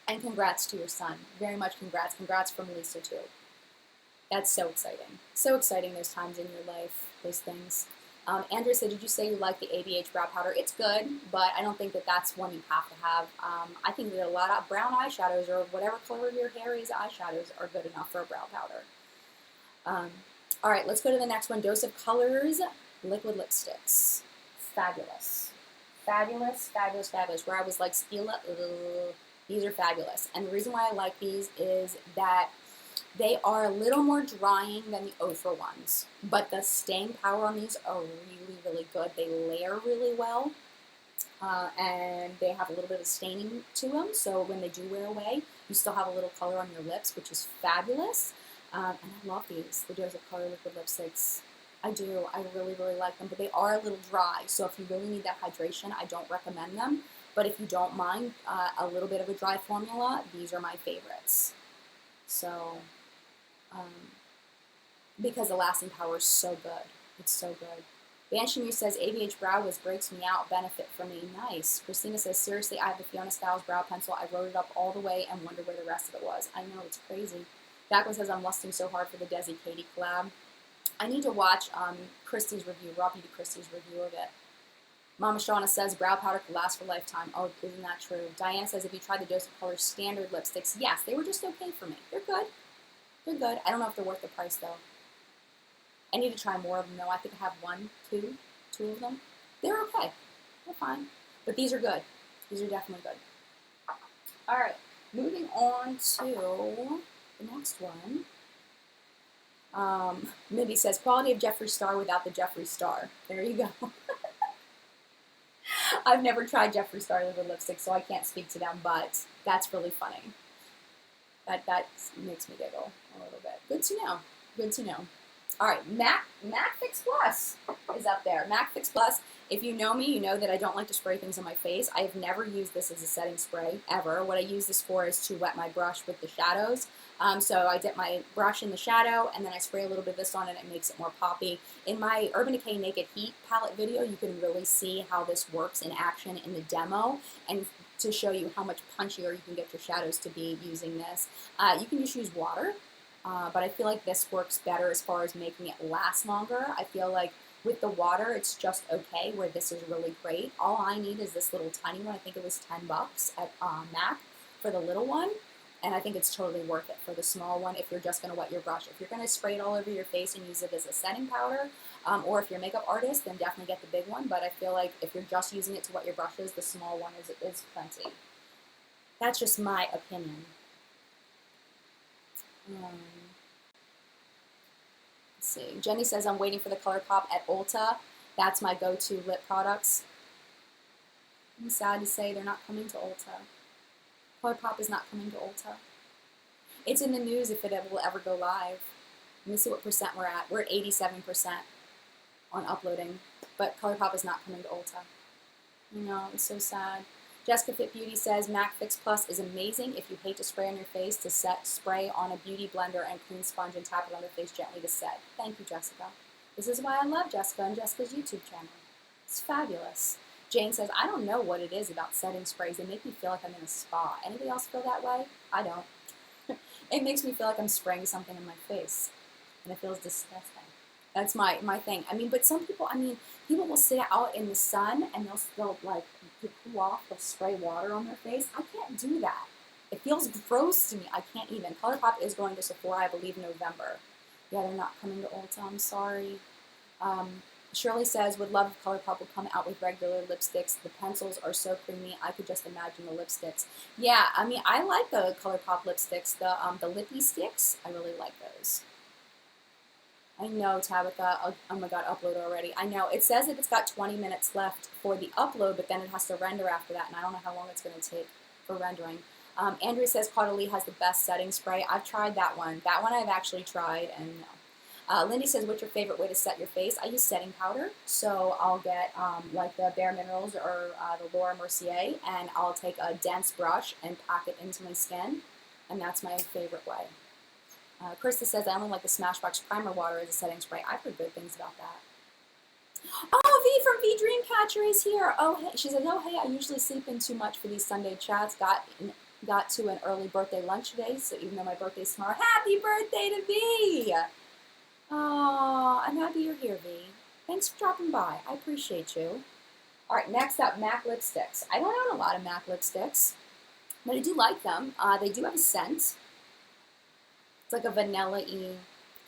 Speaker 1: And congrats to your son. Very much congrats. Congrats from Lisa, too. That's so exciting. So exciting, those times in your life, those things. Andrea said, did you say you like the ABH brow powder? It's good, but I don't think that that's one you have to have. I think that a lot of brown eyeshadows or whatever color your hair is, eyeshadows are good enough for a brow powder. All right, let's go to the next one. Dose of Colors liquid lipsticks. Fabulous. Fabulous, fabulous, fabulous. Where I was like, Stila, these are fabulous. And the reason why I like these is that they are a little more drying than the Ofra ones, but the staying power on these are really, really good. They layer really well, and they have a little bit of staining to them, so when they do wear away, you still have a little color on your lips, which is fabulous. And I love these, the Dose of Color liquid lipsticks. I do. I really, really like them, but they are a little dry, so if you really need that hydration, I don't recommend them. But if you don't mind a little bit of a dry formula, these are my favorites. So... because the lasting power is so good. It's so good. Banshee says, ABH Brow Wiz breaks me out. Benefit for me. Nice. Christina says, seriously, I have the Fiona Styles brow pencil. I wrote it up all the way and wonder where the rest of it was. I know, it's crazy. Jacqueline says, I'm lusting so hard for the Desi Katie collab. I need to watch Christy's review, Rob Beauty Christy's review of it. Mama Shauna says, brow powder could last for a lifetime. Oh, isn't that true? Diane says, if you tried the Dose of Color standard lipsticks, yes, they were just okay for me. They're good. They're good. I don't know if they're worth the price, though. I need to try more of them, though. I think I have two of them. They're okay. They're fine. But these are good. These are definitely good. All right. Moving on to the next one. Mindy says, quality of Jeffree Star without the Jeffree Star. There you go. I've never tried Jeffree Star liquid lipstick, so I can't speak to them, but that's really funny. That makes me giggle a little bit. Good to know. Good to know. All right, MAC Fix Plus is up there. MAC Fix Plus, if you know me, you know that I don't like to spray things on my face. I have never used this as a setting spray, ever. What I use this for is to wet my brush with the shadows. So I dip my brush in the shadow, and then I spray a little bit of this on it, and it makes it more poppy. In my Urban Decay Naked Heat palette video, you can really see how this works in action in the demo, and to show you how much punchier you can get your shadows to be using this. You can just use water, but I feel like this works better as far as making it last longer. I feel like with the water, it's just okay, where this is really great. All I need is this little tiny one. I think it was $10 at MAC for the little one, and I think it's totally worth it for the small one if you're just going to wet your brush. If you're going to spray it all over your face and use it as a setting powder, or if you're a makeup artist, then definitely get the big one. But I feel like if you're just using it to wet your brushes, the small one is plenty. That's just my opinion. Let's see. Jenny says, I'm waiting for the ColourPop at Ulta. That's my go-to lip products. I'm sad to say they're not coming to Ulta. ColourPop is not coming to Ulta. It's in the news if it will ever go live. Let me see what percent we're at. We're at 87% on uploading, but ColourPop is not coming to Ulta. I know, it's so sad. Jessica Fit Beauty says, MAC Fix Plus is amazing if you hate to spray on your face, to set, spray on a beauty blender and clean sponge and tap it on the face gently to set. Thank you, Jessica. This is why I love Jessica and Jessica's YouTube channel. It's fabulous. Jane says, I don't know what it is about setting sprays. They make me feel like I'm in a spa. Anybody else feel that way? I don't. It makes me feel like I'm spraying something in my face, and it feels disgusting. That's my thing. I mean, but some people, people will sit out in the sun and they'll like, to cool off, they'll spray water on their face. I can't do that. It feels gross to me. I can't even. ColourPop is going to Sephora, I believe, in November. Yeah, they're not coming to Ulta. I'm sorry. Shirley says, would love if ColourPop would come out with regular lipsticks. The pencils are so creamy, I could just imagine the lipsticks. Yeah, I mean, I like the ColourPop lipsticks, the lippy sticks. I really like those. I know, Tabitha. Oh my god, upload already. I know. It says that it's got 20 minutes left for the upload, but then it has to render after that, and I don't know how long it's going to take for rendering. Andrea says Caudalie has the best setting spray. I've tried that one. That one I've actually tried, and no. Lindy says, what's your favorite way to set your face? I use setting powder, so I'll get like the Bare Minerals or the Laura Mercier, and I'll take a dense brush and pack it into my skin, and that's my favorite way. Krista says, I only like the Smashbox Primer Water as a setting spray. I've heard good things about that. Oh, V from V Dreamcatcher is here. Oh, hey. She says, oh, hey, I usually sleep in too much for these Sunday chats. Got to an early birthday lunch today, so even though my birthday's tomorrow, happy birthday to V! Oh, I'm happy you're here, V. Thanks for dropping by. I appreciate you. All right, next up, MAC lipsticks. I don't own a lot of MAC lipsticks, but I do like them. They do have a scent. It's like a vanilla-y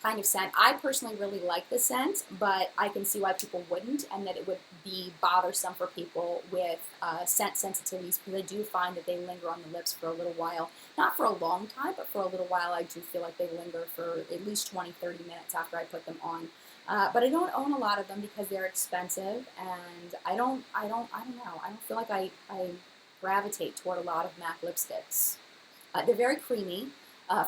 Speaker 1: kind of scent. I personally really like the scent, but I can see why people wouldn't, and that it would be bothersome for people with scent sensitivities, because I do find that they linger on the lips for a little while. Not for a long time, but for a little while I do feel like they linger for at least 20, 30 minutes after I put them on. But I don't own a lot of them because they're expensive, and I don't know. I don't feel like I gravitate toward a lot of MAC lipsticks. They're very creamy.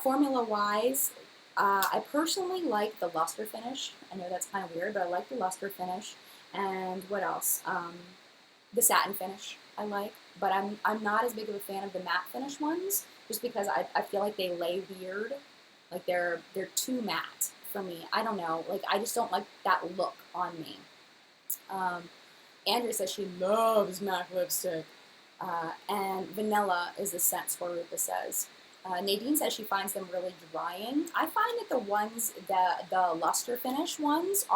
Speaker 1: Formula-wise, I personally like the luster finish. I know that's kind of weird, but I like the luster finish. And what else? The satin finish I like, but I'm not as big of a fan of the matte finish ones, just because I feel like they lay weird. Like they're too matte for me. I don't know. Like I just don't like that look on me. Andrea says she loves MAC lipstick. And vanilla is the scent, Swarupa says. Nadine says she finds them really drying. I find that the ones, the luster finish ones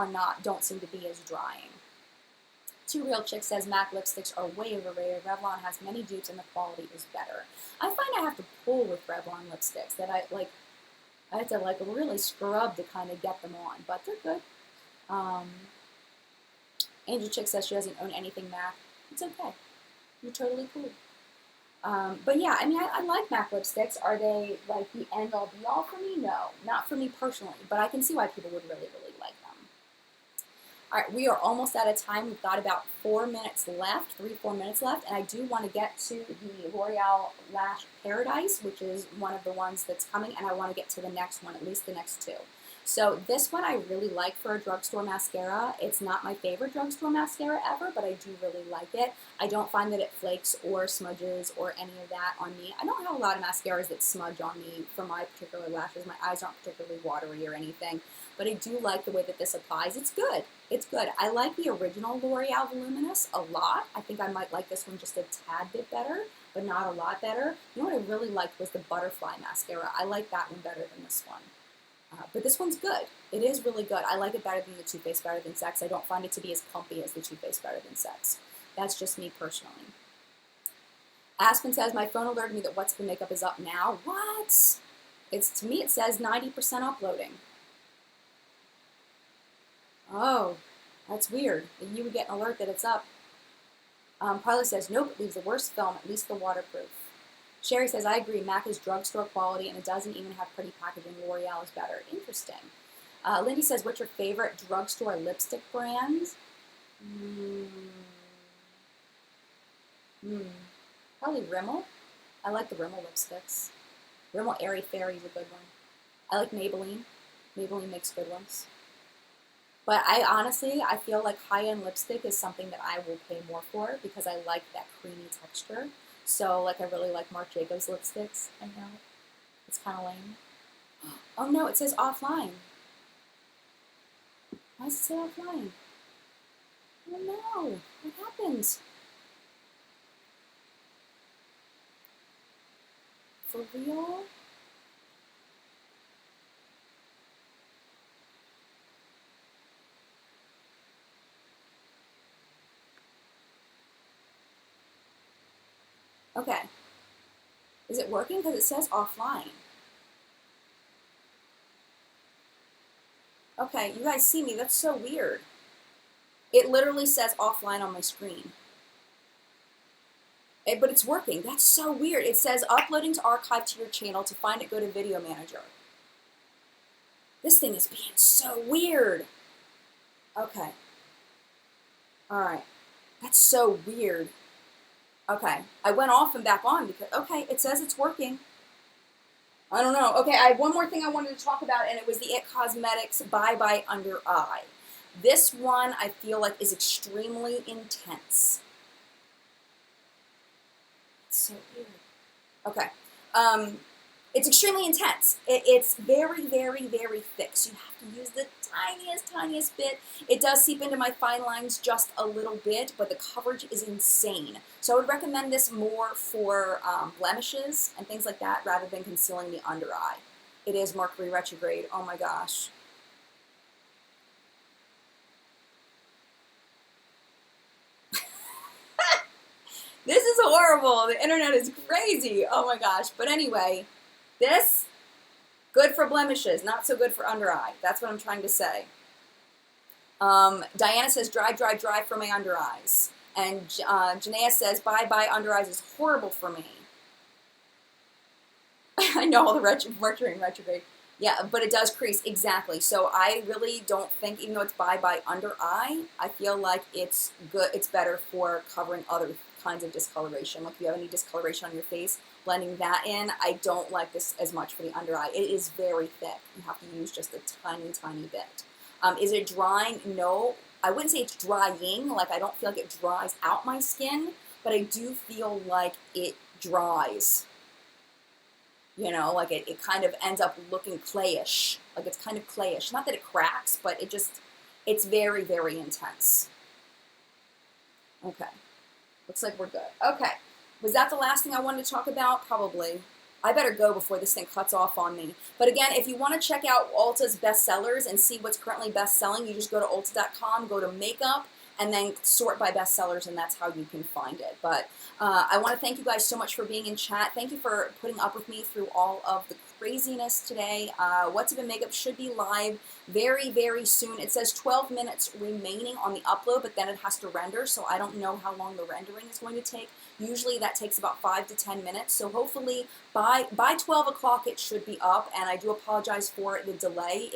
Speaker 1: don't seem to be as drying. Two Real Chick says MAC lipsticks are way overrated. Revlon has many dupes and the quality is better. I find I have to pull with Revlon lipsticks, that I have to like really scrub to kind of get them on, but they're good. Angel Chick says she doesn't own anything MAC. It's okay. You're totally cool. But yeah, I mean, I like MAC lipsticks. Are they like the end-all be-all for me? No, not for me personally, but I can see why people would really, really like them. All right, we are almost out of time. We've got about 4 minutes left, 3-4 minutes left, and I do want to get to the L'Oreal Lash Paradise, which is one of the ones that's coming, and I want to get to the next one, at least the next two. So this one I really like for a drugstore mascara. It's not my favorite drugstore mascara ever, but I do really like it. I don't find that it flakes or smudges or any of that on me. I don't have a lot of mascaras that smudge on me for my particular lashes. My eyes aren't particularly watery or anything, but I do like the way that this applies. It's good. It's good. I like the original L'Oreal Voluminous a lot. I think I might like this one just a tad bit better, but not a lot better. You know what I really liked was the Butterfly mascara. I like that one better than this one. But this one's good. It is really good. I like it better than the Too Faced Better Than Sex. I don't find it to be as pumpy as the Too Faced Better Than Sex. That's just me personally. Aspen says, my phone alerted me that What's the Makeup is up now. What? To me it says 90% uploading. Oh, that's weird. You would get an alert that it's up. Parlor says, nope, it leaves the worst film, at least the waterproof. Sherry says, I agree, MAC is drugstore quality and it doesn't even have pretty packaging. L'Oreal is better. Interesting. Lindy says, what's your favorite drugstore lipstick brand? Probably Rimmel. I like the Rimmel lipsticks. Rimmel Airy Fairy is a good one. I like Maybelline. Maybelline makes good ones. But I feel like high-end lipstick is something that I will pay more for because I like that creamy texture. So, like, I really like Marc Jacobs lipsticks. I know. It's kind of lame. Oh, no, it says offline. Why does it say offline? Oh, no. What happened? For real? Okay. Is it working? Because it says offline. Okay, you guys see me. That's so weird. It literally says offline on my screen. But it's working. That's so weird. It says uploading to archive to your channel. To find it, go to Video Manager. This thing is being so weird. Okay. Alright. That's so weird. Okay. I went off and back on because, okay, it says it's working. I don't know. Okay, I have one more thing I wanted to talk about, and it was the IT Cosmetics Bye Bye Under Eye. This one, I feel like, is extremely intense. It's so weird. Okay. It's extremely intense. It's very, very, very thick, so you have to use the tiniest bit. It does seep into my fine lines just a little bit, but the coverage is insane. So I would recommend this more for blemishes and things like that rather than concealing the under eye. It is Mercury retrograde. Oh my gosh. This is horrible. The internet is crazy. Oh my gosh. But anyway, this, good for blemishes, not so good for under eye. That's what I'm trying to say. Diana says, dry for my under eyes. And Janaea says, bye under eyes is horrible for me. I know, all the Mercury in retrograde. Yeah, but it does crease, exactly. So I really don't think, even though it's bye under eye, I feel like it's good. It's better for covering other kinds of discoloration. Like if you have any discoloration on your face, blending that in, I don't like this as much for the under eye. It is very thick. You have to use just a tiny bit. Is it drying? No. I wouldn't say it's drying. Like, I don't feel like it dries out my skin, but I do feel like it dries. You know, like it kind of ends up looking clayish. Like it's kind of clayish. Not that it cracks, but it's very, very intense. Okay. Looks like we're good. Okay. Was that the last thing I wanted to talk about? Probably. I better go before this thing cuts off on me. But again, if you want to check out Ulta's best sellers and see what's currently best selling, you just go to ulta.com, go to makeup, and then sort by best sellers, and that's how you can find it. But I want to thank you guys so much for being in chat. Thank you for putting up with me through all of the craziness today. What's Up in Makeup should be live very, very soon. It says 12 minutes remaining on the upload, but then it has to render, so I don't know how long the rendering is going to take. Usually that takes about 5 to 10 minutes, so hopefully by 12 o'clock it should be up, and I do apologize for the delay.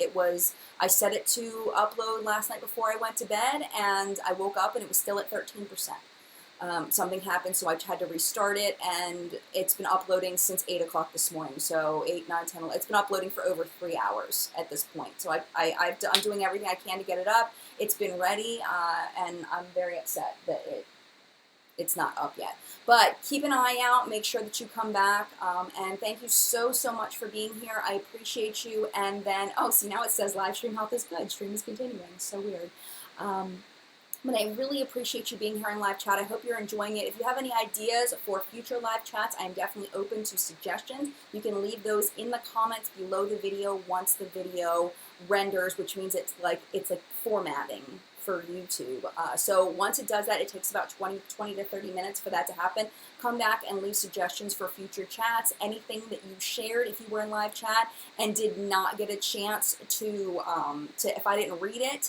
Speaker 1: I set it to upload last night before I went to bed, and I woke up and it was still at 13%. Something happened, so I had to restart it, and it's been uploading since 8 o'clock this morning, so 8, 9, 10, 11. It's been uploading for over 3 hours at this point, so I'm doing everything I can to get it up. It's been ready, and I'm very upset that it's not up yet. But keep an eye out, make sure that you come back, and thank you so much for being here. I appreciate you. And then, oh, see, now it says live stream health is good. Stream is continuing. So weird. But I really appreciate you being here in live chat. I hope you're enjoying it. If you have any ideas for future live chats, I'm definitely open to suggestions. You can leave those in the comments below the video once the video renders, which means it's like formatting for YouTube. So once it does that, it takes about 20 to 30 minutes for that to happen. Come back and leave suggestions for future chats. Anything that you shared if you were in live chat and did not get a chance to if I didn't read it,